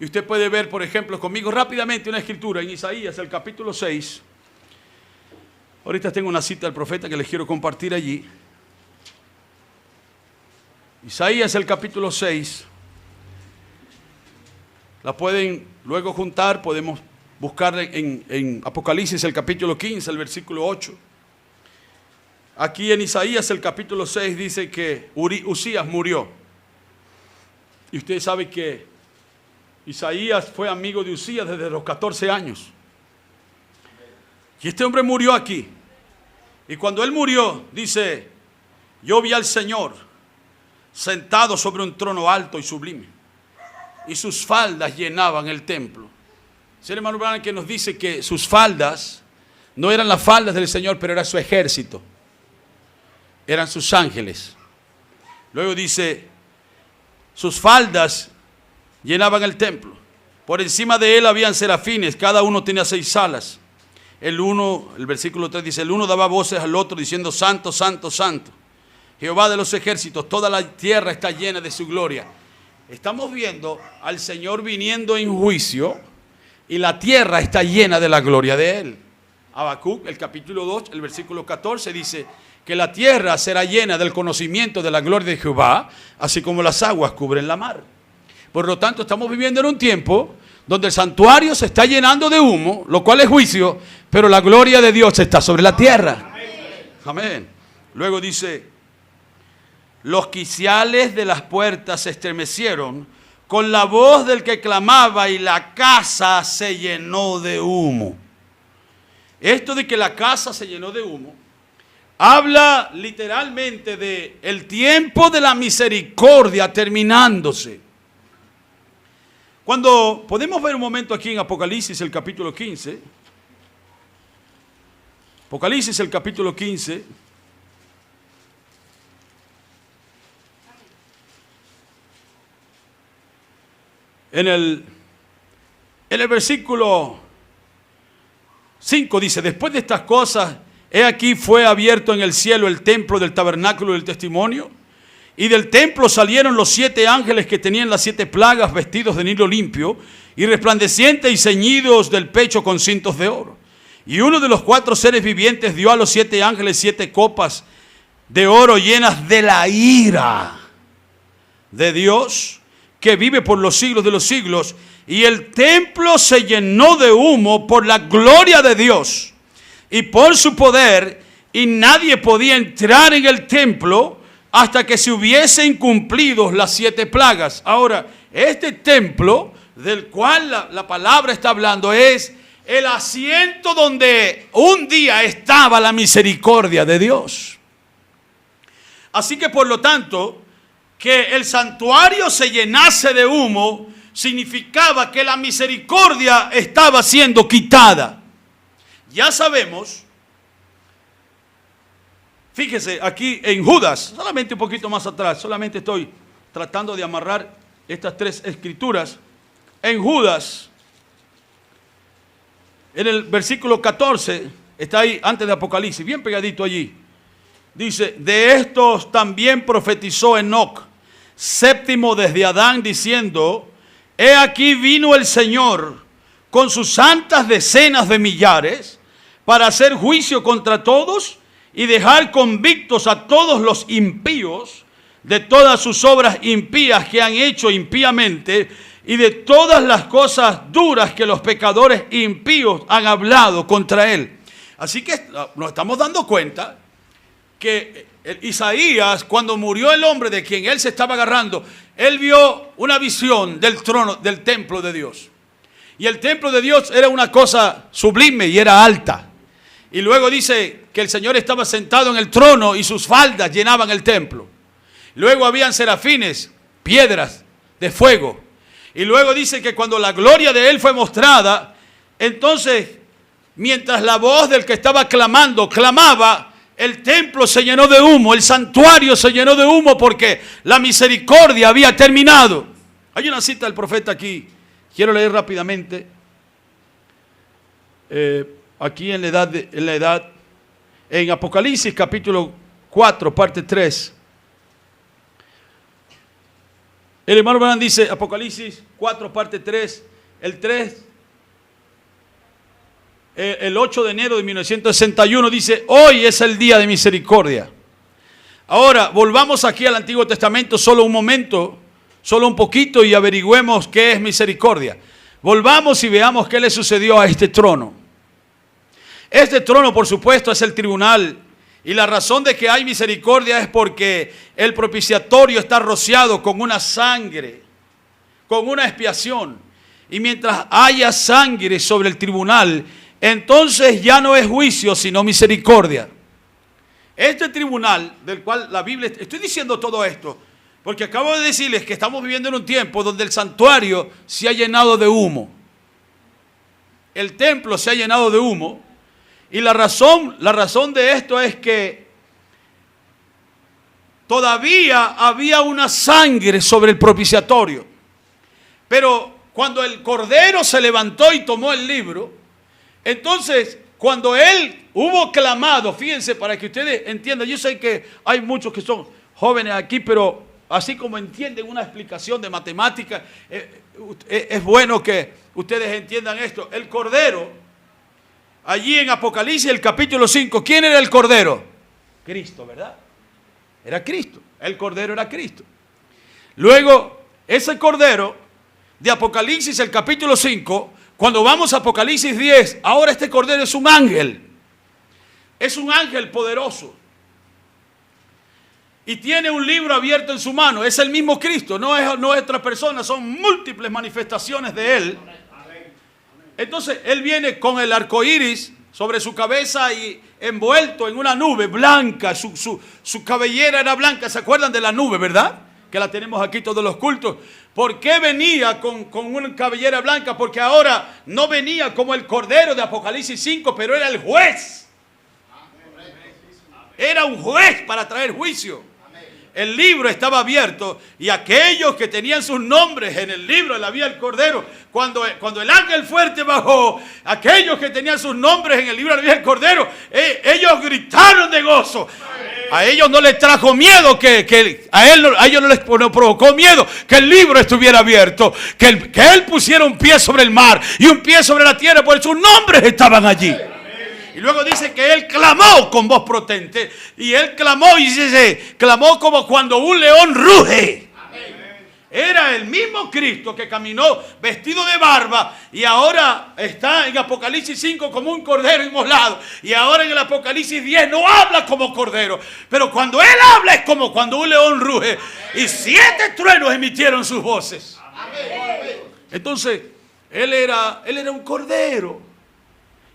Y usted puede ver, por ejemplo, conmigo rápidamente una escritura en Isaías, el capítulo 6. Ahorita tengo una cita del profeta que les quiero compartir allí. Isaías, el capítulo 6. La pueden luego juntar, podemos buscar en Apocalipsis el capítulo 15, el versículo 8. Aquí en Isaías el capítulo 6 dice que Usías murió. Y usted sabe que Isaías fue amigo de Usías desde los 14 años. Y este hombre murió aquí. Y cuando él murió, dice, yo vi al Señor sentado sobre un trono alto y sublime, y sus faldas llenaban el templo. Es el hermano Branham que nos dice que sus faldas no eran las faldas del Señor, pero era su ejército. Eran sus ángeles. Luego dice, sus faldas llenaban el templo. Por encima de él habían serafines, cada uno tenía 6 alas. El versículo 3 dice, el uno daba voces al otro diciendo, santo, santo, santo, Jehová de los ejércitos, toda la tierra está llena de su gloria. Estamos viendo al Señor viniendo en juicio y la tierra está llena de la gloria de Él. Habacuc, el capítulo 2, el versículo 14, dice que la tierra será llena del conocimiento de la gloria de Jehová, así como las aguas cubren la mar. Por lo tanto, estamos viviendo en un tiempo donde el santuario se está llenando de humo, lo cual es juicio, pero la gloria de Dios está sobre la tierra. Amén. Luego dice, los quiciales de las puertas se estremecieron con la voz del que clamaba y la casa se llenó de humo. Esto de que la casa se llenó de humo habla literalmente de el tiempo de la misericordia terminándose. Cuando podemos ver un momento aquí en Apocalipsis, el capítulo 15. Apocalipsis, el capítulo 15. En el versículo 5 dice, después de estas cosas, he aquí fue abierto en el cielo el templo del tabernáculo del testimonio, y del templo salieron los 7 ángeles que tenían las 7 plagas, vestidos de lino limpio, y resplandecientes y ceñidos del pecho con cintos de oro. Y uno de los 4 seres vivientes dio a los 7 ángeles 7 copas de oro llenas de la ira de Dios, que vive por los siglos de los siglos, y el templo se llenó de humo por la gloria de Dios y por su poder, y nadie podía entrar en el templo hasta que se hubiesen cumplido las 7 plagas. Ahora, este templo del cual la palabra está hablando es el asiento donde un día estaba la misericordia de Dios. Así que por lo tanto, que el santuario se llenase de humo significaba que la misericordia estaba siendo quitada. Ya sabemos, fíjese aquí en Judas, solamente un poquito más atrás, solamente estoy tratando de amarrar estas 3 escrituras. En Judas, en el versículo 14, está ahí antes de Apocalipsis, bien pegadito allí. Dice, de estos también profetizó Enoc, séptimo desde Adán, diciendo, he aquí vino el Señor con sus santas decenas de millares para hacer juicio contra todos y dejar convictos a todos los impíos de todas sus obras impías que han hecho impíamente y de todas las cosas duras que los pecadores impíos han hablado contra él. Así que nos estamos dando cuenta que Isaías, cuando murió el hombre de quien él se estaba agarrando, él vio una visión del trono, del templo de Dios. Y el templo de Dios era una cosa sublime y era alta. Y luego dice que el Señor estaba sentado en el trono y sus faldas llenaban el templo. Luego habían serafines, piedras de fuego. Y luego dice que cuando la gloria de él fue mostrada, entonces, mientras la voz del que estaba clamando, clamaba, el templo se llenó de humo, el santuario se llenó de humo porque la misericordia había terminado. Hay una cita del profeta aquí, quiero leer rápidamente. Aquí en Apocalipsis capítulo 4, parte 3. El hermano Branham dice, Apocalipsis 4, parte 3, el 8 de enero de 1961 dice, hoy es el día de misericordia. Ahora, volvamos aquí al Antiguo Testamento solo un momento, solo un poquito y averigüemos qué es misericordia. Volvamos y veamos qué le sucedió a este trono. Este trono, por supuesto, es el tribunal. Y la razón de que hay misericordia es porque el propiciatorio está rociado con una sangre, con una expiación. Y mientras haya sangre sobre el tribunal, entonces ya no es juicio, sino misericordia. Este tribunal del cual la Biblia... Estoy diciendo todo esto porque acabo de decirles que estamos viviendo en un tiempo donde el santuario se ha llenado de humo. El templo se ha llenado de humo. Y la razón de esto es que todavía había una sangre sobre el propiciatorio. Pero cuando el Cordero se levantó y tomó el libro, entonces cuando él hubo clamado, fíjense para que ustedes entiendan, yo sé que hay muchos que son jóvenes aquí, pero así como entienden una explicación de matemáticas, es bueno que ustedes entiendan esto. El Cordero allí en Apocalipsis, el capítulo 5, ¿quién era el Cordero? Cristo, ¿verdad? Era Cristo. El Cordero era Cristo. Luego, ese Cordero de Apocalipsis, el capítulo 5, cuando vamos a Apocalipsis 10, ahora este Cordero es un ángel. Es un ángel poderoso. Y tiene un libro abierto en su mano. Es el mismo Cristo, no es otra persona, son múltiples manifestaciones de Él. Entonces, Él viene con el arco iris sobre su cabeza y envuelto en una nube blanca. Su cabellera era blanca. ¿Se acuerdan de la nube, verdad? Que la tenemos aquí todos los cultos. ¿Por qué venía con una cabellera blanca? Porque ahora no venía como el Cordero de Apocalipsis 5, pero era el juez. Era un juez para traer juicio. El libro estaba abierto y aquellos que tenían sus nombres en el libro de la vida del Cordero, cuando el ángel fuerte bajó, aquellos que tenían sus nombres en el libro de la vida del Cordero, ellos gritaron de gozo. A ellos no les trajo miedo, a ellos no les provocó miedo que el libro estuviera abierto, que él pusiera un pie sobre el mar y un pie sobre la tierra, porque sus nombres estaban allí. Y luego dice que él clamó con voz potente. Y él clamó y dice, clamó como cuando un león ruge. Era el mismo Cristo que caminó vestido de barba y ahora está en Apocalipsis 5 como un cordero inmolado. Y ahora en el Apocalipsis 10 no habla como cordero, pero cuando él habla es como cuando un león ruge. Y 7 truenos emitieron sus voces. Entonces, él era un cordero.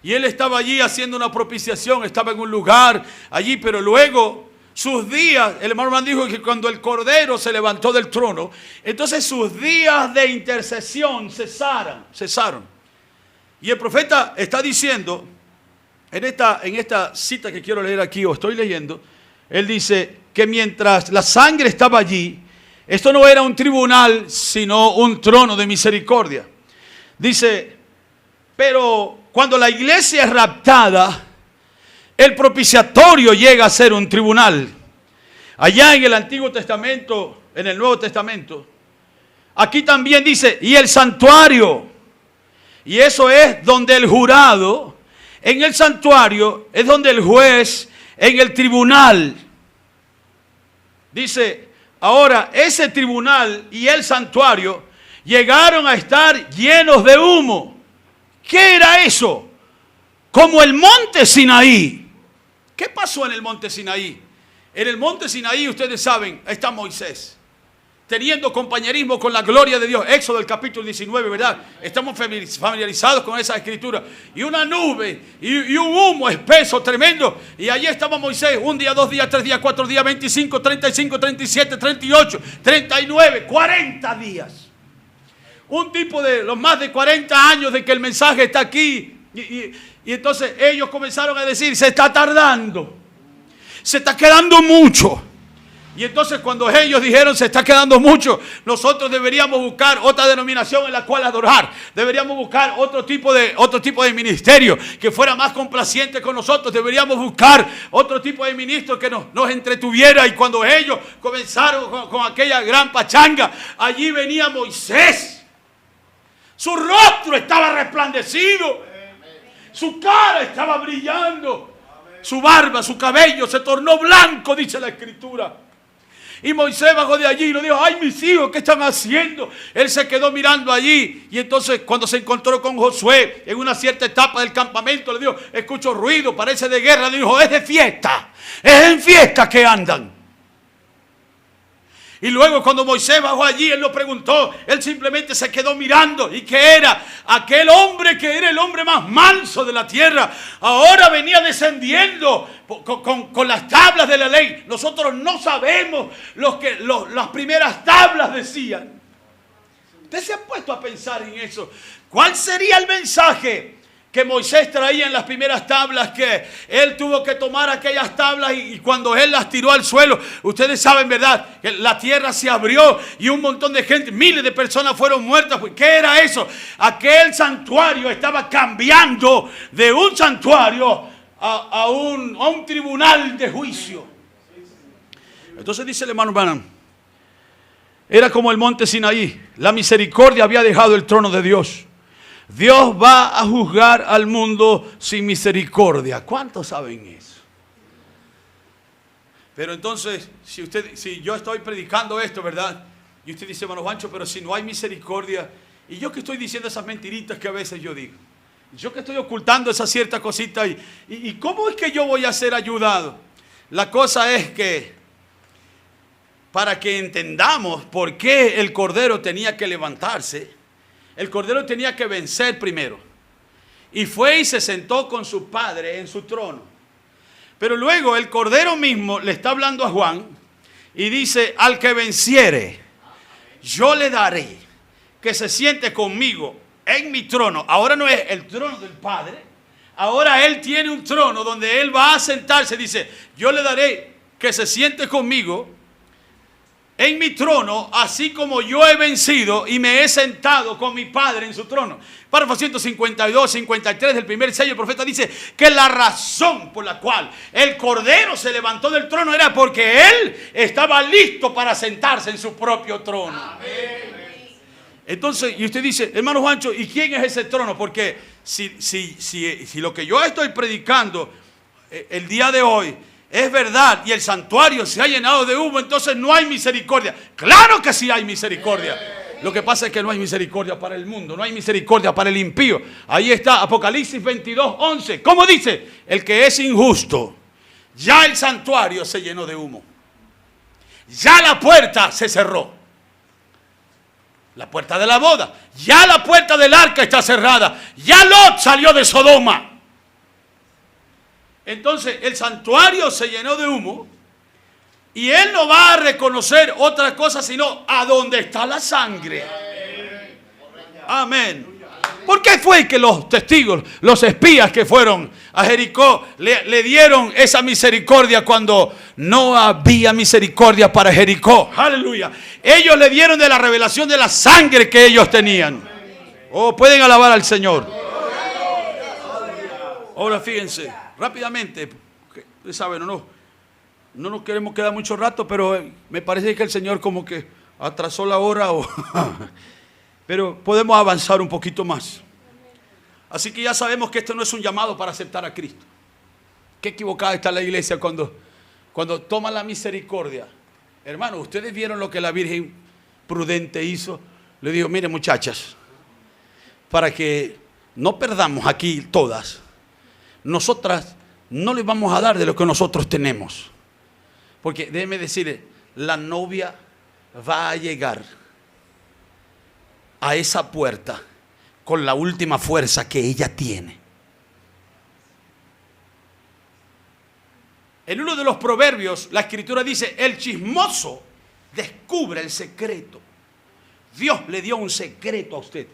Y él estaba allí haciendo una propiciación, estaba en un lugar allí, pero luego sus días, el hermano Mann dijo que cuando el Cordero se levantó del trono, entonces sus días de intercesión cesaron. Y el profeta está diciendo, en esta cita que quiero leer aquí, o estoy leyendo, él dice que mientras la sangre estaba allí, esto no era un tribunal, sino un trono de misericordia. Dice, pero cuando la iglesia es raptada, el propiciatorio llega a ser un tribunal. Allá en el Antiguo Testamento, en el Nuevo Testamento, aquí también dice, y el santuario. Y eso es donde el jurado, en el santuario, es donde el juez, en el tribunal. Dice, ahora ese tribunal y el santuario llegaron a estar llenos de humo. ¿Qué era eso? Como el monte Sinaí. ¿Qué pasó en el monte Sinaí? En el monte Sinaí, ustedes saben, está Moisés, teniendo compañerismo con la gloria de Dios. Éxodo, el capítulo 19, ¿verdad? Estamos familiarizados con esa escritura. Y una nube y un humo espeso, tremendo. Y allí estaba Moisés, un día, 2 días, 3 días, 4 días, 25, 35, 37, 38, 39, 40 días. Un tipo de los más de 40 años de que el mensaje está aquí. Y entonces ellos comenzaron a decir, se está tardando. Se está quedando mucho. Y entonces cuando ellos dijeron, se está quedando mucho, nosotros deberíamos buscar otra denominación en la cual adorar. Deberíamos buscar otro tipo de ministerio que fuera más complaciente con nosotros. Deberíamos buscar otro tipo de ministro que nos entretuviera. Y cuando ellos comenzaron con aquella gran pachanga, allí venía Moisés. Su rostro estaba resplandecido. Su cara estaba brillando. Su barba, su cabello se tornó blanco, dice la Escritura. Y Moisés bajó de allí y le dijo, ay, mis hijos, ¿qué están haciendo? Él se quedó mirando allí. Y entonces cuando se encontró con Josué en una cierta etapa del campamento, le dijo, escucho ruido, parece de guerra. Le dijo, es de fiesta. Es en fiesta que andan. Y luego cuando Moisés bajó allí, él lo preguntó, él simplemente se quedó mirando. ¿Y qué era? Aquel hombre que era el hombre más manso de la tierra, ahora venía descendiendo con las tablas de la ley. Nosotros no sabemos las primeras tablas decían. ¿Usted se ha puesto a pensar en eso? ¿Cuál sería el mensaje que Moisés traía en las primeras tablas? Que él tuvo que tomar aquellas tablas y cuando él las tiró al suelo, ustedes saben, ¿verdad? Que la tierra se abrió y un montón de gente, miles de personas fueron muertas. ¿Qué era eso? Aquel santuario estaba cambiando de un santuario a un tribunal de juicio. Entonces dice el hermano Branham, era como el monte Sinaí. La misericordia había dejado el trono de Dios. Dios va a juzgar al mundo sin misericordia. ¿Cuántos saben eso? Pero entonces, si yo estoy predicando esto, ¿verdad? Y usted dice, hermano Juancho, pero si no hay misericordia, y yo que estoy diciendo esas mentiritas que a veces yo digo, yo que estoy ocultando esa cierta cosita, y ¿cómo es que yo voy a ser ayudado? La cosa es que, para que entendamos por qué el Cordero tenía que levantarse, el Cordero tenía que vencer primero. Y fue y se sentó con su Padre en su trono. Pero luego el Cordero mismo le está hablando a Juan y dice, al que venciere, yo le daré que se siente conmigo en mi trono. Ahora no es el trono del Padre, ahora Él tiene un trono donde Él va a sentarse. Dice, yo le daré que se siente conmigo en mi trono, así como yo he vencido y me he sentado con mi Padre en su trono. Párrafo 152, 53 del primer sello, el profeta dice que la razón por la cual el Cordero se levantó del trono era porque Él estaba listo para sentarse en su propio trono. Amén. Entonces, y usted dice, hermano Juancho, ¿y quién es ese trono? Porque si lo que yo estoy predicando el día de hoy es verdad y el santuario se ha llenado de humo, entonces no hay misericordia. Claro que sí hay misericordia. Lo que pasa es que no hay misericordia para el mundo, no hay misericordia para el impío. Ahí está Apocalipsis 22, 11. ¿Cómo dice? El que es injusto, ya el santuario se llenó de humo. Ya la puerta se cerró. La puerta de la boda. Ya la puerta del arca está cerrada. Ya Lot salió de Sodoma. Entonces el santuario se llenó de humo y él no va a reconocer otra cosa sino a dónde está la sangre. Amén. ¿Por qué fue que los testigos, los espías que fueron a Jericó le dieron esa misericordia cuando no había misericordia para Jericó? Aleluya. Ellos le dieron de la revelación de la sangre que ellos tenían. Oh, pueden alabar al Señor. Ahora fíjense. Rápidamente, ustedes saben, no nos queremos quedar mucho rato, pero me parece que el Señor como que atrasó la hora, pero podemos avanzar un poquito más. Así que ya sabemos que esto no es un llamado para aceptar a Cristo. Qué equivocada está la iglesia cuando toma la misericordia. Hermano, ustedes vieron lo que la Virgen prudente hizo. Le dijo, miren muchachas, para que no perdamos aquí todas, nosotras no les vamos a dar de lo que nosotros tenemos. Porque déjeme decirle, la novia va a llegar a esa puerta con la última fuerza que ella tiene. En uno de los proverbios, la escritura dice, el chismoso descubre el secreto. Dios le dio un secreto a usted.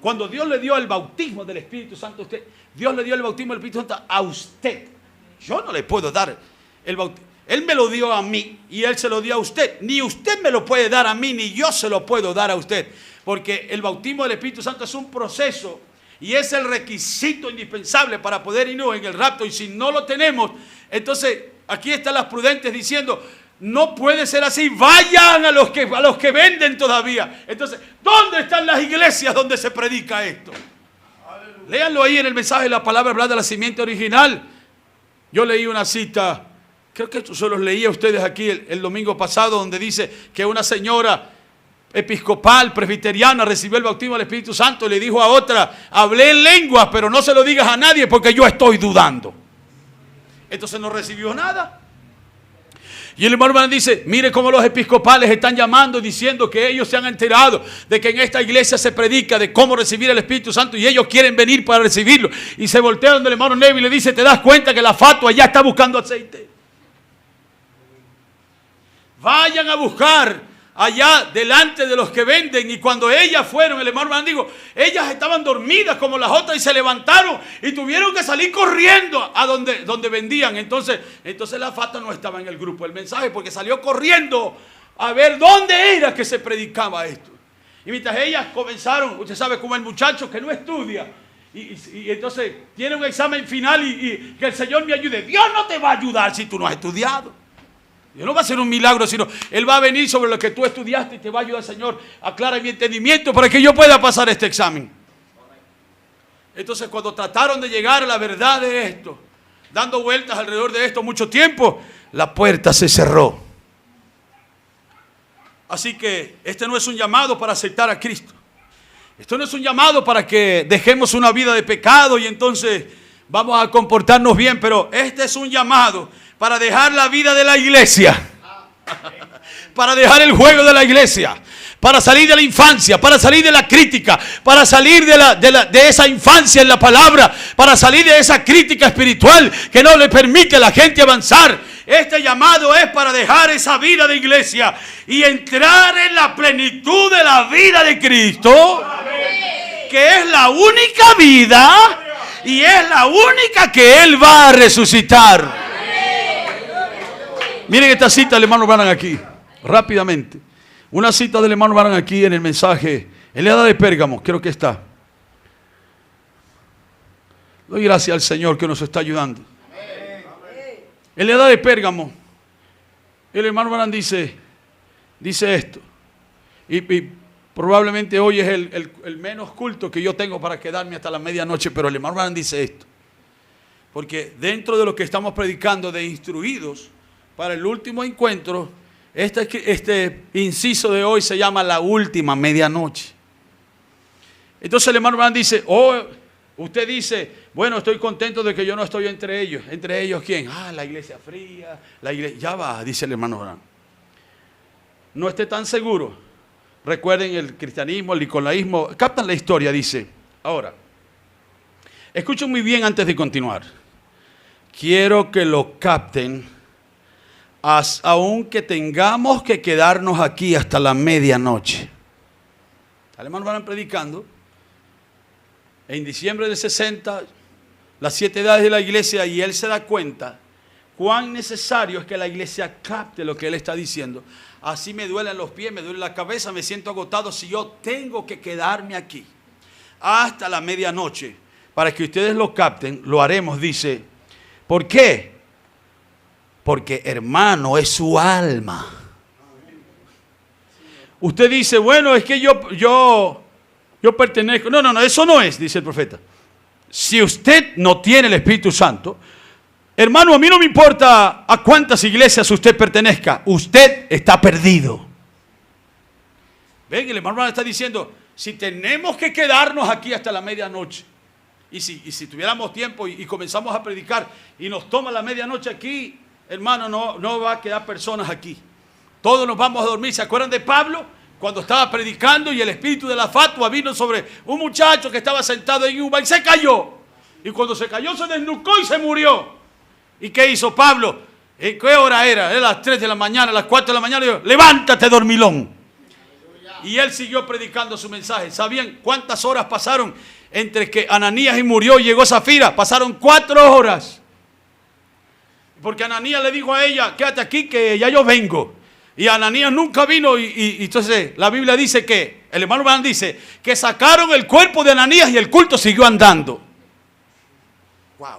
Cuando Dios le dio el bautismo del Espíritu Santo a usted, Dios le dio el bautismo del Espíritu Santo a usted. Yo no le puedo dar el bautismo. Él me lo dio a mí y Él se lo dio a usted. Ni usted me lo puede dar a mí, ni yo se lo puedo dar a usted. Porque el bautismo del Espíritu Santo es un proceso y es el requisito indispensable para poder irnos en el rapto. Y si no lo tenemos, entonces aquí están las prudentes diciendo, no puede ser así, vayan a los que venden todavía. Entonces, ¿dónde están las iglesias donde se predica esto? Aleluya. Léanlo ahí en el mensaje de la palabra, hablar de la simiente original. Yo leí una cita, creo que esto se los leí a ustedes aquí el domingo pasado, donde dice que una señora episcopal, presbiteriana, recibió el bautismo del Espíritu Santo y le dijo a otra, hablé en lenguas, pero no se lo digas a nadie porque yo estoy dudando. Entonces no recibió nada. Y el hermano dice, mire cómo los episcopales están llamando, diciendo que ellos se han enterado de que en esta iglesia se predica de cómo recibir el Espíritu Santo y ellos quieren venir para recibirlo. Y se voltea donde el hermano Neville y le dice, ¿te das cuenta que la fatua ya está buscando aceite? Vayan a buscar allá delante de los que venden. Y cuando ellas fueron, el hermano dijo, ellas estaban dormidas como las otras y se levantaron y tuvieron que salir corriendo a donde vendían. Entonces la fata no estaba en el grupo el mensaje porque salió corriendo a ver dónde era que se predicaba esto. Y mientras ellas comenzaron, usted sabe como el muchacho que no estudia y entonces tiene un examen final y que el Señor me ayude. Dios no te va a ayudar si tú no has estudiado. Dios no va a hacer un milagro, sino Él va a venir sobre lo que tú estudiaste y te va a ayudar, Señor, aclara mi entendimiento para que yo pueda pasar este examen. Entonces, cuando trataron de llegar a la verdad de esto, dando vueltas alrededor de esto mucho tiempo, la puerta se cerró. Así que este no es un llamado para aceptar a Cristo. Esto no es un llamado para que dejemos una vida de pecado y entonces vamos a comportarnos bien, pero este es un llamado para dejar la vida de la iglesia, para dejar el juego de la iglesia, para salir de la infancia, para salir de la crítica, para salir de esa infancia en la palabra, para salir de esa crítica espiritual que no le permite a la gente avanzar. Este llamado es para dejar esa vida de iglesia y entrar en la plenitud de la vida de Cristo, que es la única vida y es la única que Él va a resucitar. Miren esta cita del hermano Branham aquí, rápidamente. Una cita del hermano Branham aquí en el mensaje, en la edad de Pérgamo, creo que está. Doy gracias al Señor que nos está ayudando. En la edad de Pérgamo, el hermano Branham dice esto. Y probablemente hoy es el menos culto que yo tengo para quedarme hasta la medianoche, pero el hermano Branham dice esto. Porque dentro de lo que estamos predicando de instruidos para el último encuentro, este inciso de hoy se llama la última medianoche. Entonces el hermano Branham dice, usted dice, bueno, estoy contento de que yo no estoy entre ellos. ¿Entre ellos quién? La iglesia fría, la iglesia... Ya va, dice el hermano Branham. No esté tan seguro. Recuerden el cristianismo, el nicolaísmo. Captan la historia, dice. Ahora, escuchen muy bien antes de continuar. Quiero que lo capten, aunque tengamos que quedarnos aquí hasta la medianoche. El hermano Branham predicando en diciembre del 60, las 7 edades de la iglesia, y él se da cuenta cuán necesario es que la iglesia capte lo que él está diciendo. Así me duelen los pies, me duele la cabeza, me siento agotado si yo tengo que quedarme aquí hasta la medianoche. Para que ustedes lo capten, lo haremos, dice. ¿Por qué? Porque hermano es su alma. Usted dice, bueno, es que yo pertenezco. No, eso no es, dice el profeta. Si usted no tiene el Espíritu Santo, hermano, a mí no me importa a cuántas iglesias usted pertenezca, usted está perdido. Ven, el hermano está diciendo, si tenemos que quedarnos aquí hasta la medianoche, y si tuviéramos tiempo y comenzamos a predicar y nos toma la medianoche aquí, hermano, no va a quedar personas aquí. Todos nos vamos a dormir. ¿Se acuerdan de Pablo? Cuando estaba predicando y el espíritu de la fatua vino sobre un muchacho que estaba sentado en Uba y se cayó. Y cuando se cayó se desnucó y se murió. ¿Y qué hizo Pablo? ¿En qué hora era? Era las 3 de la mañana, a las 4 de la mañana. Dijo, levántate, dormilón. Y él siguió predicando su mensaje. ¿Sabían cuántas horas pasaron entre que Ananías y murió y llegó Zafira? Pasaron 4 horas. Porque Ananías le dijo a ella, quédate aquí que ya yo vengo. Y Ananías nunca vino y entonces la Biblia dice que, el hermano Branham dice, que sacaron el cuerpo de Ananías y el culto siguió andando. Wow.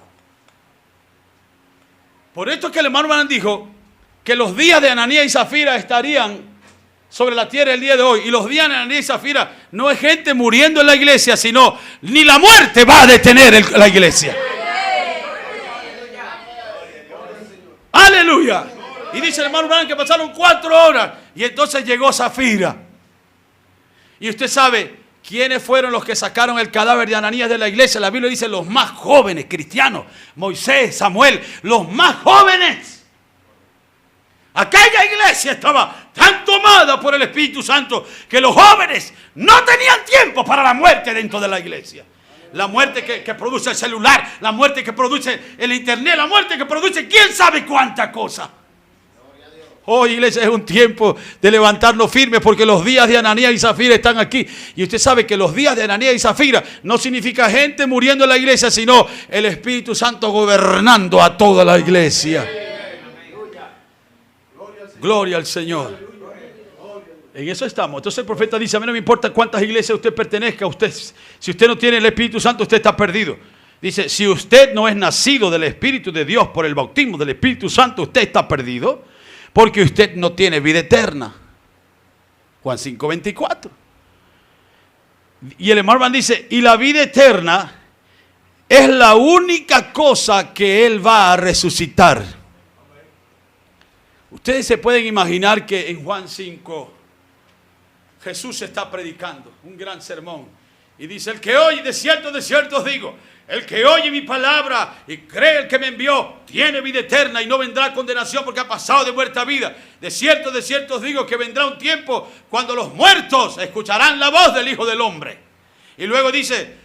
Por esto es que el hermano Branham dijo que los días de Ananías y Zafira estarían sobre la tierra el día de hoy. Y los días de Ananías y Zafira no es gente muriendo en la iglesia, sino ni la muerte va a detener la iglesia. Aleluya. Y dice el hermano Branham que pasaron 4 horas y entonces llegó Zafira. Y usted sabe quiénes fueron los que sacaron el cadáver de Ananías de la iglesia. La Biblia dice los más jóvenes cristianos, Moisés, Samuel, los más jóvenes. Aquella iglesia estaba tan tomada por el Espíritu Santo que los jóvenes no tenían tiempo para la muerte dentro de la iglesia. La muerte que produce el celular, la muerte que produce el internet, la muerte que produce quién sabe cuánta cosa. Hoy, iglesia, es un tiempo de levantarnos firmes porque los días de Ananías y Zafira están aquí. Y usted sabe que los días de Ananías y Zafira no significa gente muriendo en la iglesia, sino el Espíritu Santo gobernando a toda la iglesia. Gloria al Señor. En eso estamos. Entonces el profeta dice, a mí no me importa cuántas iglesias usted pertenezca. Si usted no tiene el Espíritu Santo, usted está perdido. Dice, si usted no es nacido del Espíritu de Dios por el bautismo del Espíritu Santo, usted está perdido. Porque usted no tiene vida eterna. Juan 5:24. Y el hermano Branham dice, y la vida eterna es la única cosa que Él va a resucitar. Ustedes se pueden imaginar que en Juan 5 Jesús está predicando un gran sermón y dice: el que oye, de cierto os digo, el que oye mi palabra y cree el que me envió, tiene vida eterna y no vendrá a condenación, porque ha pasado de muerte a vida. De cierto os digo que vendrá un tiempo cuando los muertos escucharán la voz del Hijo del Hombre. Y luego dice: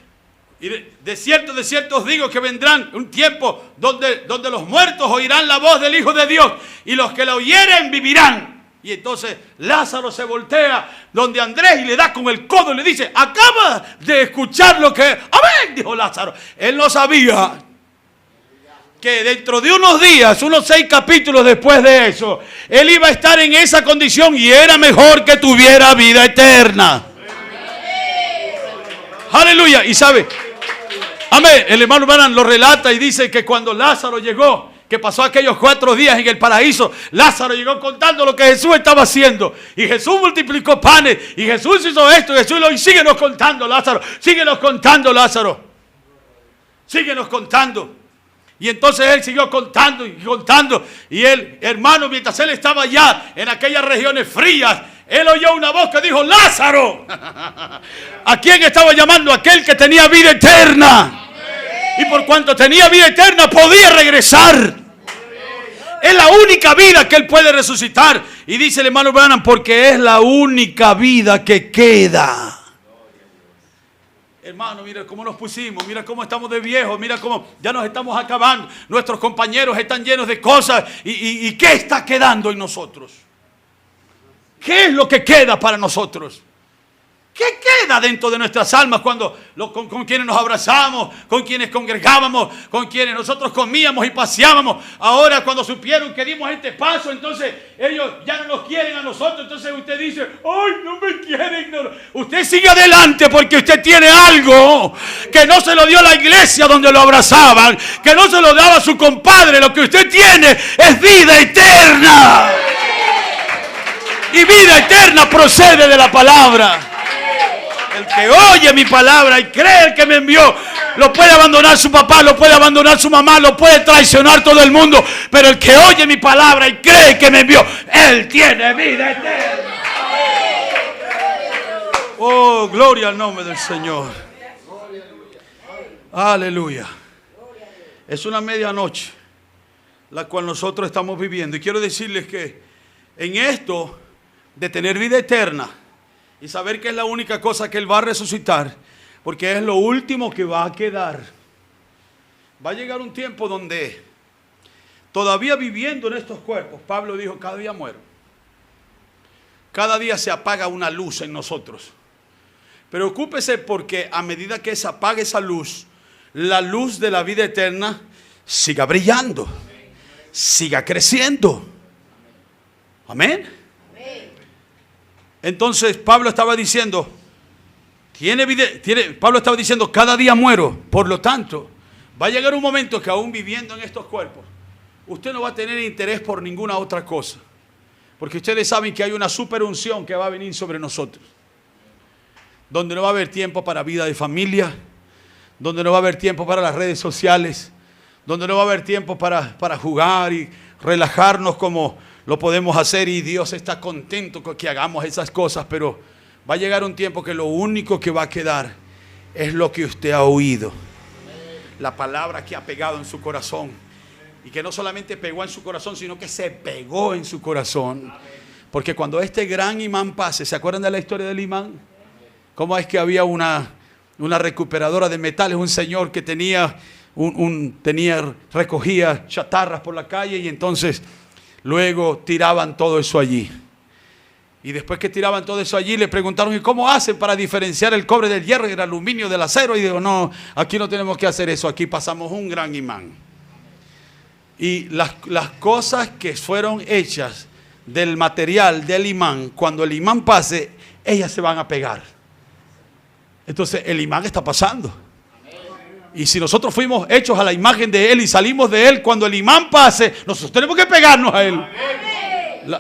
y de cierto os digo que vendrán un tiempo donde los muertos oirán la voz del Hijo de Dios, y los que la oyeren vivirán. Y entonces Lázaro se voltea donde Andrés y le da con el codo y le dice: acaba de escuchar lo que... ¡Amén!, dijo Lázaro. Él no sabía que dentro de unos días, unos 6 capítulos después de eso, él iba a estar en esa condición y era mejor que tuviera vida eterna. Aleluya. Y sabe, amén, el hermano Branham lo relata y dice que cuando Lázaro llegó, que pasó aquellos 4 días en el paraíso, Lázaro llegó contando lo que Jesús estaba haciendo. Y Jesús multiplicó panes, y Jesús hizo esto, y Jesús y síguenos contando, Lázaro. Síguenos contando, Lázaro. Síguenos contando. Y entonces él siguió contando y contando. Y él, hermano, mientras él estaba allá en aquellas regiones frías, él oyó una voz que dijo: Lázaro. ¿A quién estaba llamando? Aquel que tenía vida eterna. Y por cuanto tenía vida eterna, podía regresar. Es la única vida que Él puede resucitar. Y dice el hermano Branham: porque es la única vida que queda. Hermano, mira cómo nos pusimos, mira cómo estamos de viejos, mira cómo ya nos estamos acabando. Nuestros compañeros están llenos de cosas. ¿Y qué está quedando en nosotros? ¿Qué es lo que queda para nosotros? ¿Qué queda dentro de nuestras almas cuando con quienes nos abrazamos, con quienes congregábamos, con quienes nosotros comíamos y paseábamos? Ahora, cuando supieron que dimos este paso, entonces ellos ya no nos quieren a nosotros. Entonces usted dice: ¡ay, no me quieren! No. Usted sigue adelante porque usted tiene algo que no se lo dio la iglesia donde lo abrazaban, que no se lo daba su compadre. Lo que usted tiene es vida eterna. Y vida eterna procede de la palabra. El que oye mi palabra y cree el que me envió, lo puede abandonar su papá, lo puede abandonar su mamá, lo puede traicionar todo el mundo, pero el que oye mi palabra y cree que me envió, él tiene vida eterna. Oh, gloria al nombre del Señor. Aleluya. Es una medianoche la cual nosotros estamos viviendo, y quiero decirles que en esto de tener vida eterna y saber que es la única cosa que Él va a resucitar, porque es lo último que va a quedar, va a llegar un tiempo donde todavía viviendo en estos cuerpos, Pablo dijo: cada día muero. Cada día se apaga una luz en nosotros. Preocúpese, porque a medida que se apague esa luz, la luz de la vida eterna siga brillando, siga creciendo. Amén. Entonces Pablo estaba diciendo, Pablo estaba diciendo: cada día muero. Por lo tanto, va a llegar un momento que aún viviendo en estos cuerpos, usted no va a tener interés por ninguna otra cosa, porque ustedes saben que hay una superunción que va a venir sobre nosotros, donde no va a haber tiempo para vida de familia, donde no va a haber tiempo para las redes sociales, donde no va a haber tiempo para jugar y relajarnos como lo podemos hacer, y Dios está contento con que hagamos esas cosas. Pero va a llegar un tiempo que lo único que va a quedar es lo que usted ha oído, la palabra que ha pegado en su corazón, y que no solamente pegó en su corazón, sino que se pegó en su corazón. Porque cuando este gran imán pase, ¿se acuerdan de la historia del imán? ¿Cómo es que había una recuperadora de metales, un señor que recogía chatarras por la calle, y entonces luego tiraban todo eso allí? Y después que tiraban todo eso allí, le preguntaron: ¿y cómo hacen para diferenciar el cobre del hierro y el aluminio del acero? Y digo: no, aquí no tenemos que hacer eso, aquí pasamos un gran imán. Y las cosas que fueron hechas del material del imán, cuando el imán pase, ellas se van a pegar. Entonces el imán está pasando. Y si nosotros fuimos hechos a la imagen de Él y salimos de Él, cuando el imán pase, nosotros tenemos que pegarnos a Él.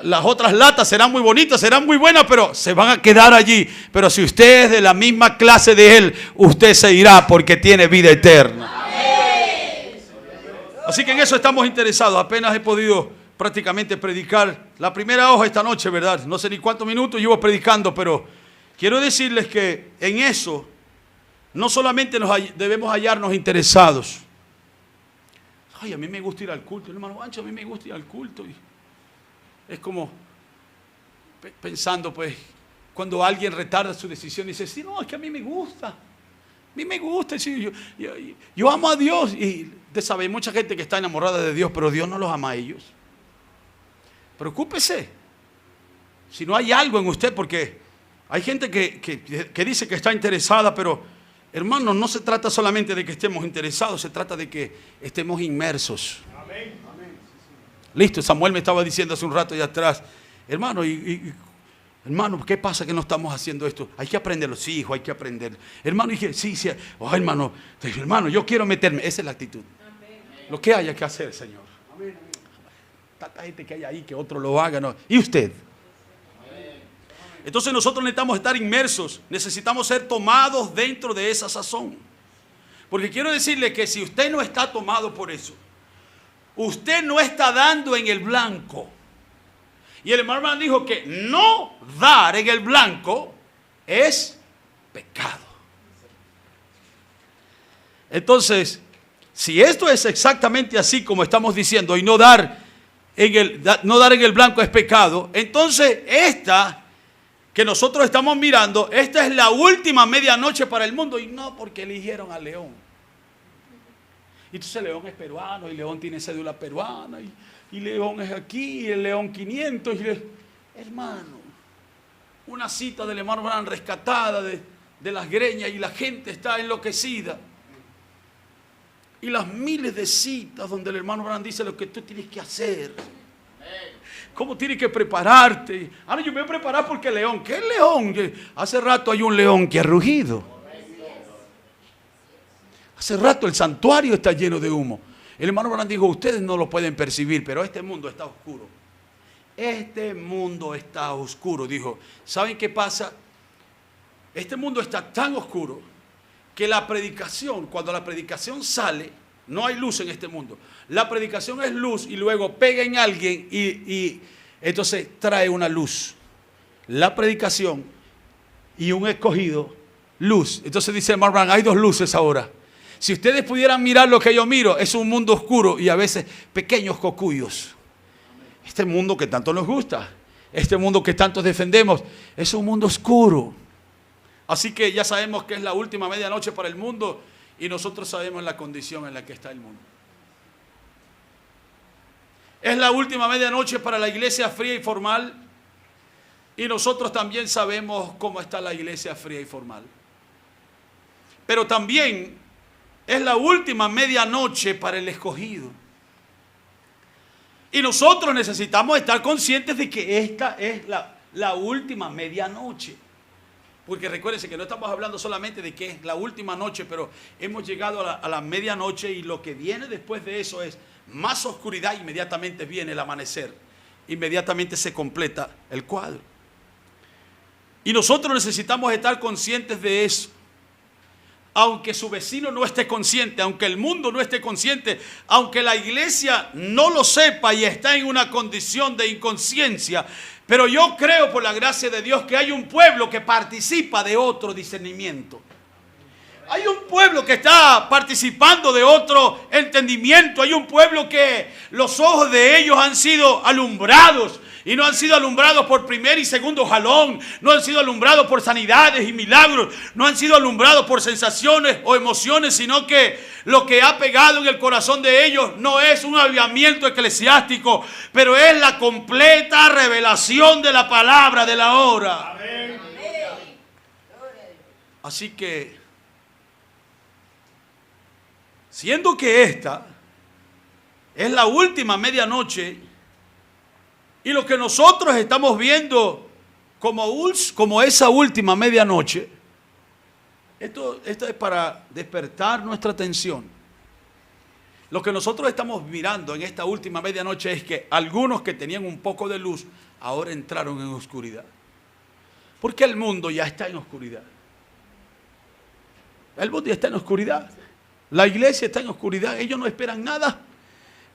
Las otras latas serán muy bonitas, serán muy buenas, pero se van a quedar allí. Pero si usted es de la misma clase de Él, usted se irá porque tiene vida eterna. Así que en eso estamos interesados. Apenas he podido prácticamente predicar la primera hoja esta noche, ¿verdad? No sé ni cuántos minutos llevo predicando, pero quiero decirles que en eso no solamente debemos hallarnos interesados. Ay, a mí me gusta ir al culto, hermano Ancho, a mí me gusta ir al culto. Y es como pensando, pues, cuando alguien retarda su decisión, dice, sí, no, es que a mí me gusta. A mí me gusta, sí, yo amo a Dios. Y usted sabe, hay mucha gente que está enamorada de Dios, pero Dios no los ama a ellos. Preocúpese si no hay algo en usted, porque hay gente que dice que está interesada, pero hermanos, no se trata solamente de que estemos interesados, se trata de que estemos inmersos. Amén. Listo, Samuel me estaba diciendo hace un rato allá atrás, hermano, hermano, ¿qué pasa que no estamos haciendo esto? Hay que aprender los hijos, hay que aprender. Hermano, dije, sí, oh, hermano, yo quiero meterme. Esa es la actitud. Amén. Lo que haya que hacer, Señor. Amén. Tanta gente que hay ahí que otro lo haga, ¿no? ¿Y usted? Entonces nosotros necesitamos estar inmersos, necesitamos ser tomados dentro de esa sazón. Porque quiero decirle que si usted no está tomado por eso, usted no está dando en el blanco. Y el hermano dijo que no dar en el blanco es pecado. Entonces, si esto es exactamente así como estamos diciendo y no dar en el blanco es pecado, entonces esta que nosotros estamos mirando, esta es la última medianoche para el mundo, y no porque eligieron a León. Y entonces León es peruano y León tiene cédula peruana y León es aquí y el León 500. Hermano, una cita del hermano Branham rescatada de las greñas y la gente está enloquecida. Y las miles de citas donde el hermano Branham dice lo que tú tienes que hacer. ¿Cómo tienes que prepararte? Ahora yo me voy a preparar porque León. ¿Qué león? Hace rato hay un león que ha rugido. Hace rato el santuario está lleno de humo. El hermano Branham dijo, ustedes no lo pueden percibir, pero este mundo está oscuro. Este mundo está oscuro. Dijo, ¿saben qué pasa? Este mundo está tan oscuro que la predicación, cuando la predicación sale, no hay luz en este mundo. La predicación es luz y luego pega en alguien y entonces trae una luz. La predicación y un escogido, luz. Entonces dice hermano Branham, hay dos luces ahora. Si ustedes pudieran mirar lo que yo miro, es un mundo oscuro y a veces pequeños cocuyos. Este mundo que tanto nos gusta, este mundo que tanto defendemos, es un mundo oscuro. Así que ya sabemos que es la última medianoche para el mundo y nosotros sabemos la condición en la que está el mundo. Es la última medianoche para la iglesia fría y formal y nosotros también sabemos cómo está la iglesia fría y formal. Pero también es la última medianoche para el escogido. Y nosotros necesitamos estar conscientes de que esta es la última medianoche. Porque recuérdense que no estamos hablando solamente de que es la última noche, pero hemos llegado a la medianoche y lo que viene después de eso es más oscuridad. Inmediatamente viene el amanecer. Inmediatamente se completa el cuadro. Y nosotros necesitamos estar conscientes de eso. Aunque su vecino no esté consciente, aunque el mundo no esté consciente, aunque la iglesia no lo sepa y está en una condición de inconsciencia, pero yo creo por la gracia de Dios que hay un pueblo que participa de otro discernimiento. Hay un pueblo que está participando de otro entendimiento. Hay un pueblo que los ojos de ellos han sido alumbrados. Y no han sido alumbrados por primer y segundo jalón. No han sido alumbrados por sanidades y milagros. No han sido alumbrados por sensaciones o emociones. Sino que lo que ha pegado en el corazón de ellos no es un avivamiento eclesiástico. Pero es la completa revelación de la palabra de la hora. Amén. Así que, siendo que esta es la última medianoche, y lo que nosotros estamos viendo como esa última medianoche, esto es para despertar nuestra atención. Lo que nosotros estamos mirando en esta última medianoche es que algunos que tenían un poco de luz, ahora entraron en oscuridad. Porque el mundo ya está en oscuridad. El mundo ya está en oscuridad. La iglesia está en oscuridad. Ellos no esperan nada.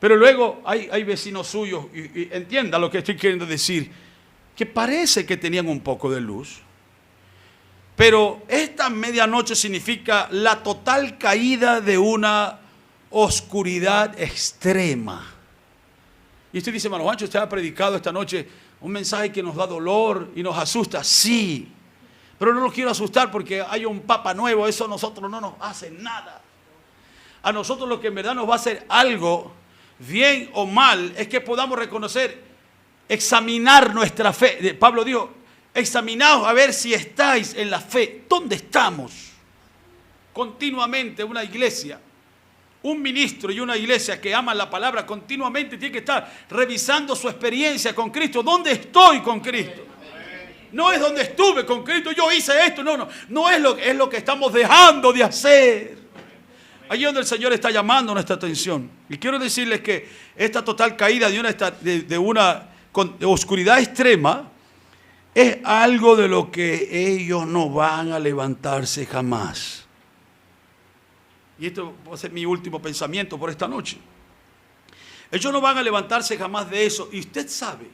Pero luego hay vecinos suyos, y entienda lo que estoy queriendo decir, que parece que tenían un poco de luz. Pero esta medianoche significa la total caída de una oscuridad extrema. Y usted dice, hermano Juancho, usted ha predicado esta noche un mensaje que nos da dolor y nos asusta. Sí, pero no lo quiero asustar porque hay un papa nuevo, eso a nosotros no nos hace nada. A nosotros lo que en verdad nos va a hacer algo, bien o mal, es que podamos reconocer, examinar nuestra fe. Pablo dijo, examinaos a ver si estáis en la fe. ¿Dónde estamos? Continuamente una iglesia, un ministro y una iglesia que ama la palabra continuamente tiene que estar revisando su experiencia con Cristo. ¿Dónde estoy con Cristo? No es donde estuve con Cristo, yo hice esto. No es lo que estamos dejando de hacer. Allí donde el Señor está llamando nuestra atención. Y quiero decirles que esta total caída de una oscuridad extrema es algo de lo que ellos no van a levantarse jamás. Y esto va a ser mi último pensamiento por esta noche. Ellos no van a levantarse jamás de eso. Y usted sabe,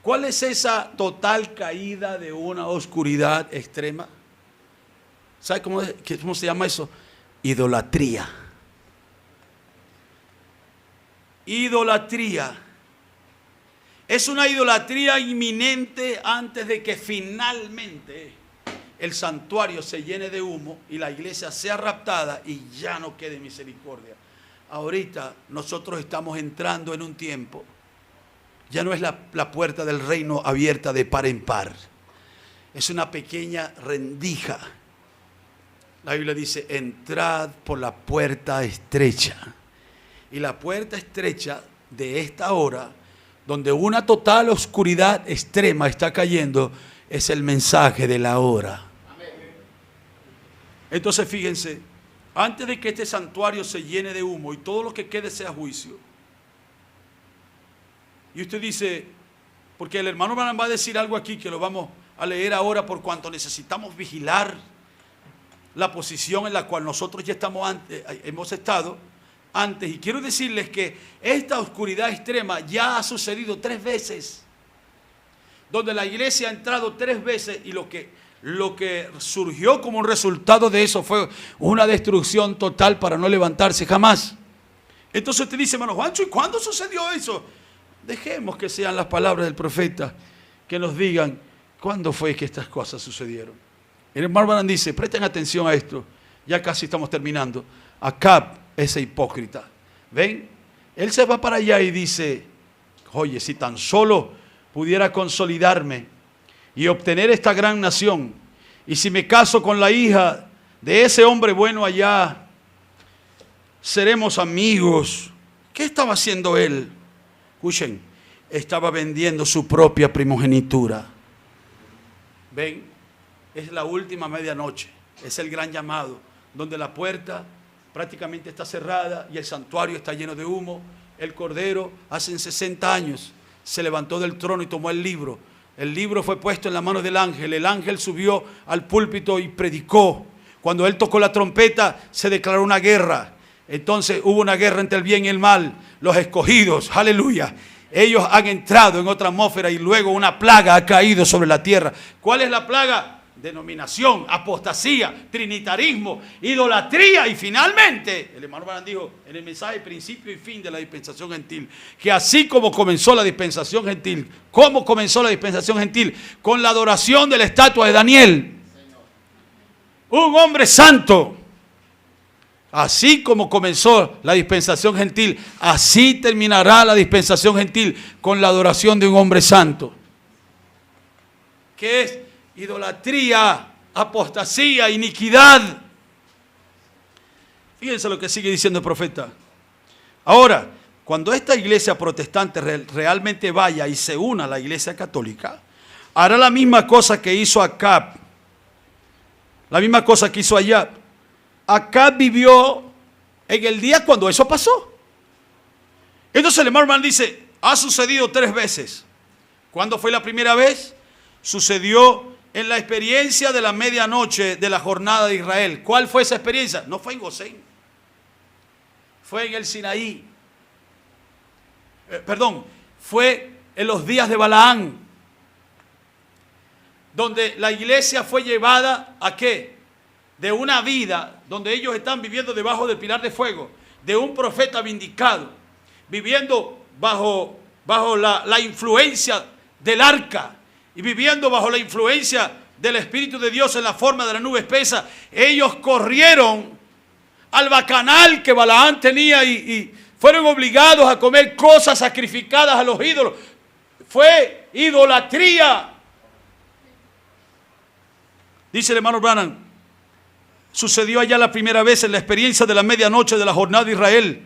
¿cuál es esa total caída de una oscuridad extrema? ¿Sabe cómo se llama eso? Idolatría. Idolatría. Es una idolatría inminente antes de que finalmente el santuario se llene de humo y la iglesia sea raptada y ya no quede misericordia. Ahorita nosotros estamos entrando en un tiempo, ya no es la puerta del reino abierta de par en par. Es una pequeña rendija. La Biblia dice, entrad por la puerta estrecha. Y la puerta estrecha de esta hora, donde una total oscuridad extrema está cayendo, es el mensaje de la hora. Entonces fíjense, antes de que este santuario se llene de humo y todo lo que quede sea juicio, y usted dice, porque el hermano Branham va a decir algo aquí que lo vamos a leer ahora, por cuanto necesitamos vigilar la posición en la cual nosotros ya hemos estado antes. Y quiero decirles que esta oscuridad extrema ya ha sucedido 3 veces, donde la iglesia ha entrado 3 veces y lo que surgió como un resultado de eso fue una destrucción total para no levantarse jamás. Entonces usted dice, hermano Juancho, ¿y cuándo sucedió eso? Dejemos que sean las palabras del profeta que nos digan cuándo fue que estas cosas sucedieron. El hermano Branham dice, presten atención a esto, ya casi estamos terminando. Acab, ese hipócrita, ¿ven? Él se va para allá y dice, oye, si tan solo pudiera consolidarme y obtener esta gran nación, y si me caso con la hija de ese hombre bueno allá, seremos amigos. ¿Qué estaba haciendo él? Escuchen, estaba vendiendo su propia primogenitura. ¿Ven? Es la última medianoche, es el gran llamado, donde la puerta prácticamente está cerrada y el santuario está lleno de humo. El Cordero hace 60 años se levantó del trono y tomó el libro. El libro fue puesto en la mano del ángel. El ángel subió al púlpito y predicó. Cuando él tocó la trompeta se declaró una guerra. Entonces hubo una guerra entre el bien y el mal. Los escogidos, aleluya, ellos han entrado en otra atmósfera y luego una plaga ha caído sobre la tierra. ¿Cuál es la plaga? Denominación, apostasía, trinitarismo, idolatría. Y finalmente, el hermano Branham dijo en el mensaje principio y fin de la dispensación gentil, que así como comenzó la dispensación gentil, ¿cómo comenzó la dispensación gentil? Con la adoración de la estatua de Daniel, un hombre santo. Así como comenzó la dispensación gentil, así terminará la dispensación gentil, con la adoración de un hombre santo. ¿Qué es? Idolatría, apostasía, iniquidad. Fíjense lo que sigue diciendo el profeta. Ahora, cuando esta iglesia protestante realmente vaya y se una a la iglesia católica, hará la misma cosa que hizo Acab, la misma cosa que hizo Ayab. Acab vivió en el día cuando eso pasó. Entonces el hermano dice, ha sucedido 3 veces. ¿Cuándo fue la primera vez? Sucedió en la experiencia de la medianoche de la jornada de Israel. ¿Cuál fue esa experiencia? No fue en Gosén, fue en el Sinaí. fue en los días de Balaán, donde la iglesia fue llevada ¿a qué? De una vida donde ellos están viviendo debajo del pilar de fuego, de un profeta vindicado, viviendo bajo la influencia del arca y viviendo bajo la influencia del Espíritu de Dios en la forma de la nube espesa. Ellos corrieron al bacanal que Balaán tenía y fueron obligados a comer cosas sacrificadas a los ídolos. Fue idolatría. Dice el hermano Branham, sucedió allá la primera vez en la experiencia de la medianoche de la jornada de Israel.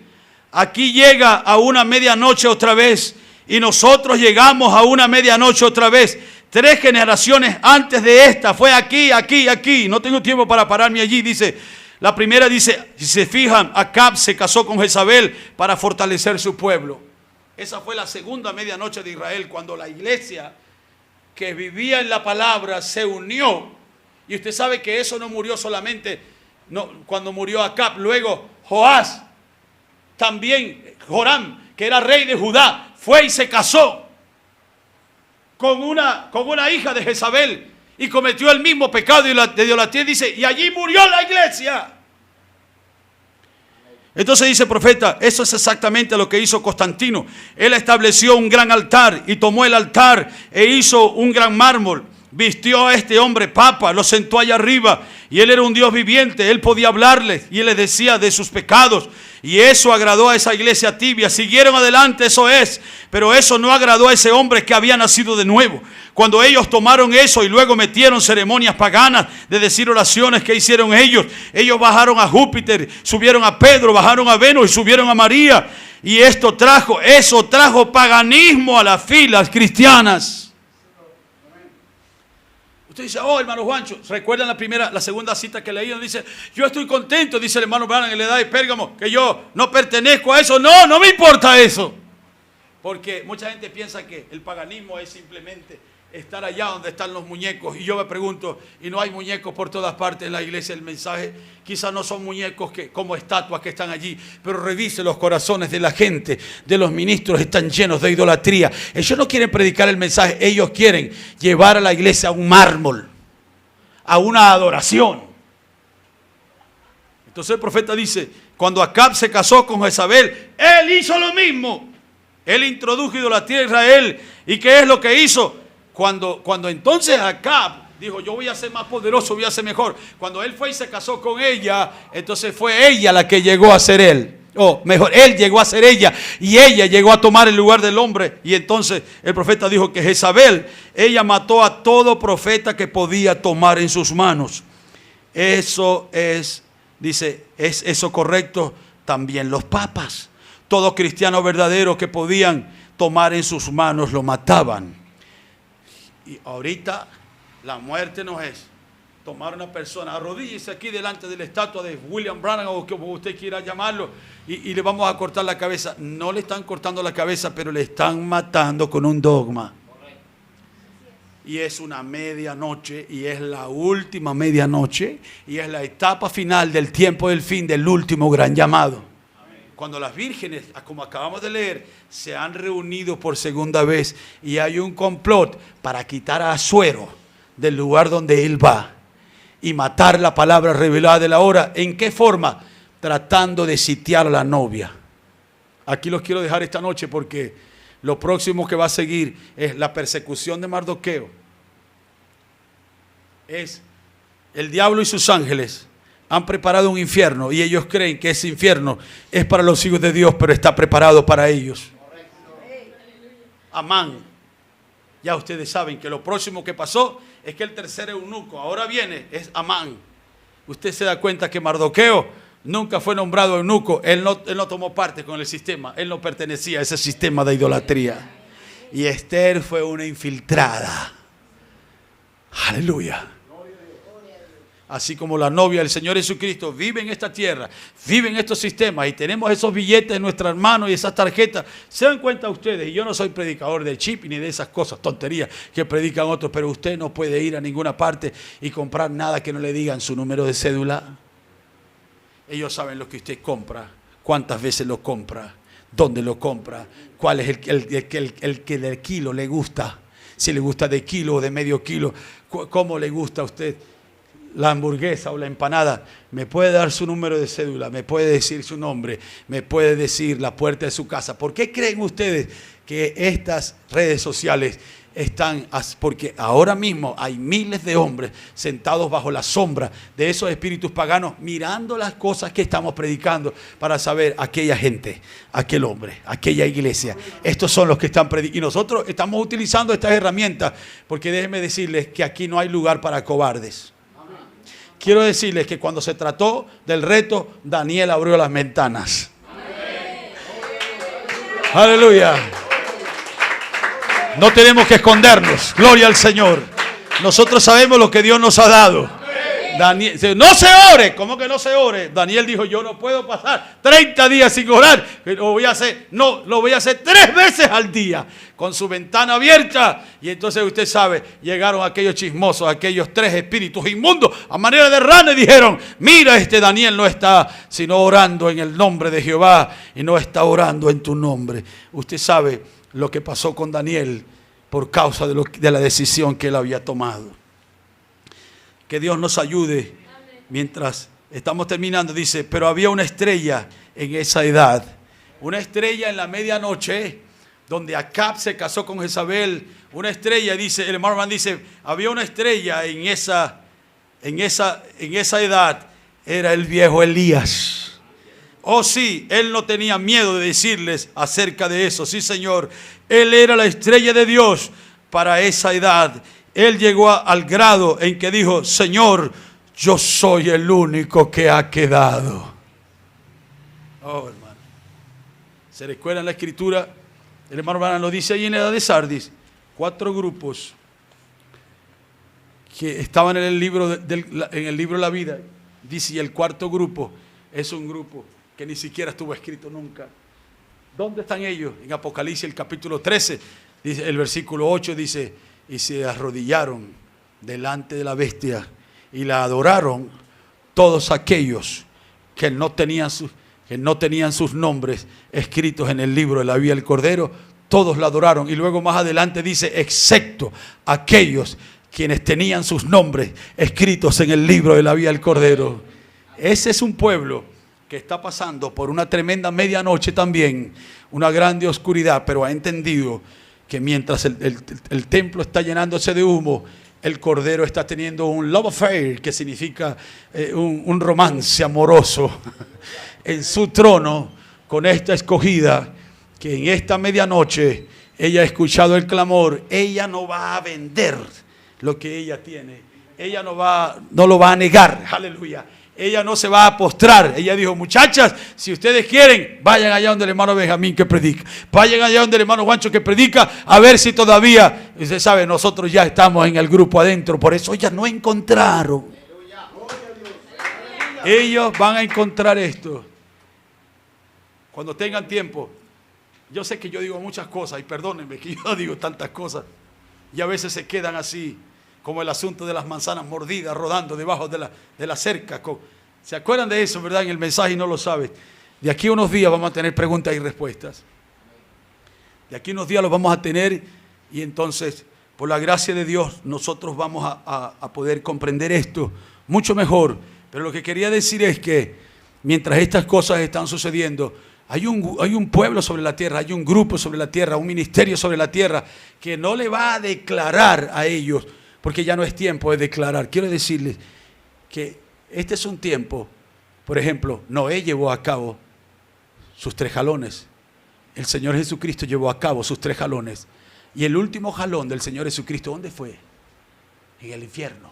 Aquí llega a una medianoche otra vez y nosotros llegamos a una medianoche otra vez. 3 generaciones antes de esta fue aquí, aquí, aquí. No tengo tiempo para pararme allí. Dice, la primera dice, si se fijan, Acab se casó con Jezabel para fortalecer su pueblo. Esa fue la segunda medianoche de Israel, cuando la iglesia que vivía en la palabra se unió. Y usted sabe que eso no murió solamente cuando murió Acab. Luego Joás, también Joram, que era rey de Judá, fue y se casó con una hija de Jezabel y cometió el mismo pecado de idolatría. Dice, y allí murió la iglesia. Entonces dice el profeta, eso es exactamente lo que hizo Constantino. Él estableció un gran altar y tomó el altar e hizo un gran mármol. Vistió a este hombre papa, lo sentó allá arriba y él era un Dios viviente. Él podía hablarles y él les decía de sus pecados. Y eso agradó a esa iglesia tibia. Siguieron adelante, eso es. Pero eso no agradó a ese hombre que había nacido de nuevo. Cuando ellos tomaron eso y luego metieron ceremonias paganas de decir oraciones que hicieron ellos. Ellos bajaron a Júpiter, subieron a Pedro, bajaron a Venus y subieron a María. Y eso trajo paganismo a las filas cristianas. Usted dice, oh, hermano Juancho, ¿recuerdan la segunda cita que leí? Dice, yo estoy contento, dice el hermano Branham en la edad de Pérgamo, que yo no pertenezco a eso. No, no me importa eso. Porque mucha gente piensa que el paganismo es simplemente estar allá donde están los muñecos. Y yo me pregunto, ¿y no hay muñecos por todas partes en la iglesia? El mensaje quizás no son muñecos como estatuas que están allí, pero revise los corazones de la gente, de los ministros, están llenos de idolatría. Ellos no quieren predicar el mensaje, ellos quieren llevar a la iglesia a un mármol, a una adoración. Entonces el profeta dice, cuando Acab se casó con Jezabel, él hizo lo mismo. Él introdujo idolatría a Israel. ¿Y qué es lo que hizo? Cuando entonces Acab dijo, yo voy a ser más poderoso, voy a ser mejor. Cuando él fue y se casó con ella, entonces fue ella la que llegó a ser él. O mejor, él llegó a ser ella y ella llegó a tomar el lugar del hombre. Y entonces el profeta dijo que Jezabel, ella mató a todo profeta que podía tomar en sus manos. Eso es, dice, ¿es eso correcto? También los papas. Todo cristiano verdadero que podían tomar en sus manos lo mataban. Y ahorita la muerte no es tomar a una persona, arrodíllese aquí delante de la estatua de William Branham o como usted quiera llamarlo y le vamos a cortar la cabeza. No le están cortando la cabeza, pero le están matando con un dogma. Y es una medianoche y es la última medianoche y es la etapa final del tiempo del fin del último gran llamado. Cuando las vírgenes, como acabamos de leer, se han reunido por segunda vez y hay un complot para quitar a Asuero del lugar donde él va y matar la palabra revelada de la hora. ¿En qué forma? Tratando de sitiar a la novia. Aquí los quiero dejar esta noche porque lo próximo que va a seguir es la persecución de Mardoqueo. Es el diablo y sus ángeles han preparado un infierno y ellos creen que ese infierno es para los hijos de Dios, pero está preparado para ellos. Amán. Ya ustedes saben que lo próximo que pasó es que el tercer eunuco, ahora viene, es Amán. Usted se da cuenta que Mardoqueo nunca fue nombrado eunuco. Él no tomó parte con el sistema. Él no pertenecía a ese sistema de idolatría. Y Esther fue una infiltrada. Aleluya. Así como la novia del Señor Jesucristo vive en esta tierra, vive en estos sistemas y tenemos esos billetes en nuestras manos y esas tarjetas. Se dan cuenta ustedes, y yo no soy predicador de chip ni de esas cosas, tonterías que predican otros, pero usted no puede ir a ninguna parte y comprar nada que no le digan su número de cédula. Ellos saben lo que usted compra, cuántas veces lo compra, ¿Dónde lo compra? ¿Cuál es el que del kilo le gusta? Si le gusta de kilo o de medio kilo. ¿Cómo le gusta a usted la hamburguesa o la empanada? Me puede dar su número de cédula, me puede decir su nombre, me puede decir la puerta de su casa. ¿Por qué creen ustedes que estas redes sociales están? Porque ahora mismo hay miles de hombres sentados bajo la sombra de esos espíritus paganos, mirando las cosas que estamos predicando para saber aquella gente, aquel hombre, aquella iglesia. Estos son los que están predicando. Y nosotros estamos utilizando estas herramientas porque déjenme decirles que aquí no hay lugar para cobardes. Quiero decirles que cuando se trató del reto, Daniel abrió las ventanas. Aleluya. No tenemos que escondernos. Gloria al Señor. Nosotros sabemos lo que Dios nos ha dado. Daniel, no se ore. ¿Cómo que no se ore? Daniel dijo, yo no puedo pasar 30 días sin orar. Lo voy a hacer 3 veces al día, con su ventana abierta. Y entonces usted sabe, llegaron aquellos chismosos, aquellos 3 espíritus inmundos a manera de rana y dijeron, mira, este Daniel no está sino orando en el nombre de Jehová y no está orando en tu nombre. Usted sabe lo que pasó con Daniel por causa de la decisión que él había tomado. Que Dios nos ayude. Mientras estamos terminando, dice, pero había una estrella en esa edad, una estrella en la medianoche, donde Acab se casó con Jezabel. Una estrella, dice, el hermano dice, había una estrella en esa edad, era el viejo Elías. Oh sí, él no tenía miedo de decirles acerca de eso. Sí, Señor, él era la estrella de Dios para esa edad. Él llegó al grado en que dijo, Señor, yo soy el único que ha quedado. Oh, hermano. ¿Se recuerda en la escritura? El hermano Branham lo dice ahí en la edad de Sardis. 4 grupos que estaban en el libro de la vida. Dice, y el 4.º grupo es un grupo que ni siquiera estuvo escrito nunca. ¿Dónde están ellos? En Apocalipsis, el capítulo 13, dice, el versículo 8 dice, y se arrodillaron delante de la bestia y la adoraron todos aquellos que no tenían sus nombres escritos en el libro de la vida del Cordero. Todos la adoraron. Y luego más adelante dice, excepto aquellos quienes tenían sus nombres escritos en el libro de la vida del Cordero. Ese es un pueblo que está pasando por una tremenda medianoche también, una grande oscuridad, pero ha entendido que mientras el templo está llenándose de humo, el Cordero está teniendo un love affair, que significa un romance amoroso en su trono con esta escogida, que en esta medianoche ella ha escuchado el clamor. Ella no va a vender lo que ella tiene, ella no lo va a negar, aleluya. Ella no se va a postrar. Ella dijo, muchachas, si ustedes quieren, vayan allá donde el hermano Benjamín que predica. Vayan allá donde el hermano Juancho que predica, a ver si todavía, usted sabe, nosotros ya estamos en el grupo adentro. Por eso ellas no encontraron. Ellos van a encontrar esto. Cuando tengan tiempo. Yo sé que yo digo muchas cosas, y perdónenme que yo digo tantas cosas. Y a veces se quedan así, como el asunto de las manzanas mordidas rodando debajo de la cerca. ¿Se acuerdan de eso, verdad? En el mensaje y no lo saben. De aquí a unos días vamos a tener preguntas y respuestas. De aquí a unos días los vamos a tener y entonces, por la gracia de Dios, nosotros vamos a poder comprender esto mucho mejor. Pero lo que quería decir es que mientras estas cosas están sucediendo, hay un pueblo sobre la tierra, hay un grupo sobre la tierra, un ministerio sobre la tierra que no le va a declarar a ellos, porque ya no es tiempo de declarar. Quiero decirles que este es un tiempo, por ejemplo, Noé llevó a cabo sus 3 jalones. El Señor Jesucristo llevó a cabo sus 3 jalones. Y el último jalón del Señor Jesucristo, ¿dónde fue? En el infierno.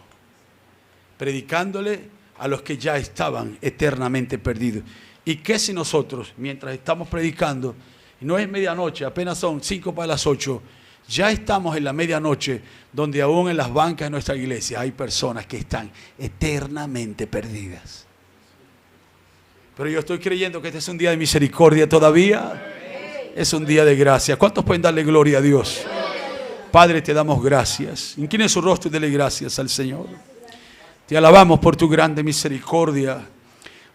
Predicándole a los que ya estaban eternamente perdidos. ¿Y qué si nosotros, mientras estamos predicando, y no es medianoche, apenas son 5 para las 8, ya estamos en la medianoche, donde aún en las bancas de nuestra iglesia hay personas que están eternamente perdidas? Pero yo estoy creyendo que este es un día de misericordia todavía. Es un día de gracia. ¿Cuántos pueden darle gloria a Dios? Padre, te damos gracias. Incline su rostro y dele gracias al Señor. Te alabamos por tu grande misericordia.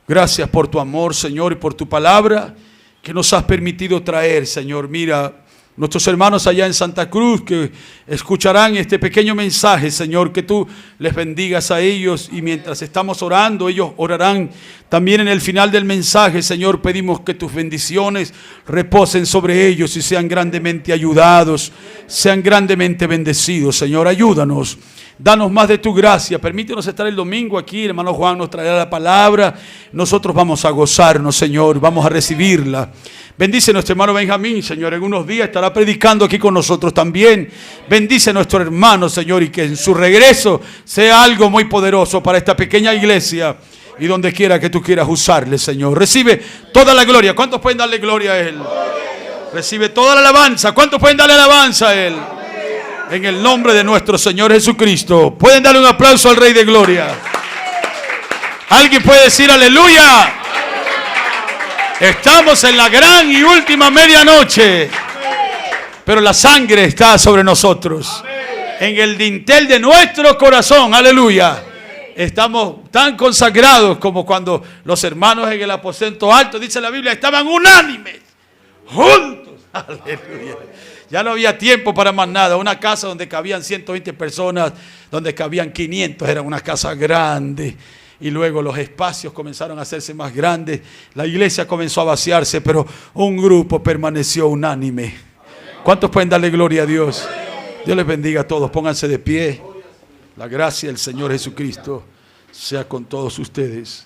Gracias por tu amor, Señor, y por tu palabra que nos has permitido traer, Señor. Mira, nuestros hermanos allá en Santa Cruz que escucharán este pequeño mensaje, Señor, que tú les bendigas a ellos, y mientras estamos orando, ellos orarán también en el final del mensaje. Señor, pedimos que tus bendiciones reposen sobre ellos y sean grandemente ayudados, sean grandemente bendecidos. Señor, ayúdanos. Danos más de tu gracia. Permítenos estar el domingo aquí. El hermano Juan nos traerá la palabra. Nosotros vamos a gozarnos, Señor. Vamos a recibirla. Bendice a nuestro hermano Benjamín, Señor. En unos días estará predicando aquí con nosotros también. Bendice a nuestro hermano, Señor. Y que en su regreso sea algo muy poderoso para esta pequeña iglesia. Y donde quiera que tú quieras usarle, Señor. Recibe toda la gloria. ¿Cuántos pueden darle gloria a Él? Recibe toda la alabanza. ¿Cuántos pueden darle alabanza a Él? En el nombre de nuestro Señor Jesucristo. Pueden darle un aplauso al Rey de Gloria. ¿Alguien puede decir aleluya? Estamos en la gran y última medianoche. Pero la sangre está sobre nosotros. En el dintel de nuestro corazón. Aleluya. Estamos tan consagrados como cuando los hermanos en el aposento alto, dice la Biblia, estaban unánimes. Juntos. Aleluya. Ya no había tiempo para más nada. Una casa donde cabían 120 personas, donde cabían 500, era una casa grande. Y luego los espacios comenzaron a hacerse más grandes. La iglesia comenzó a vaciarse, pero un grupo permaneció unánime. ¿Cuántos pueden darle gloria a Dios? Dios les bendiga a todos. Pónganse de pie. La gracia del Señor Jesucristo sea con todos ustedes.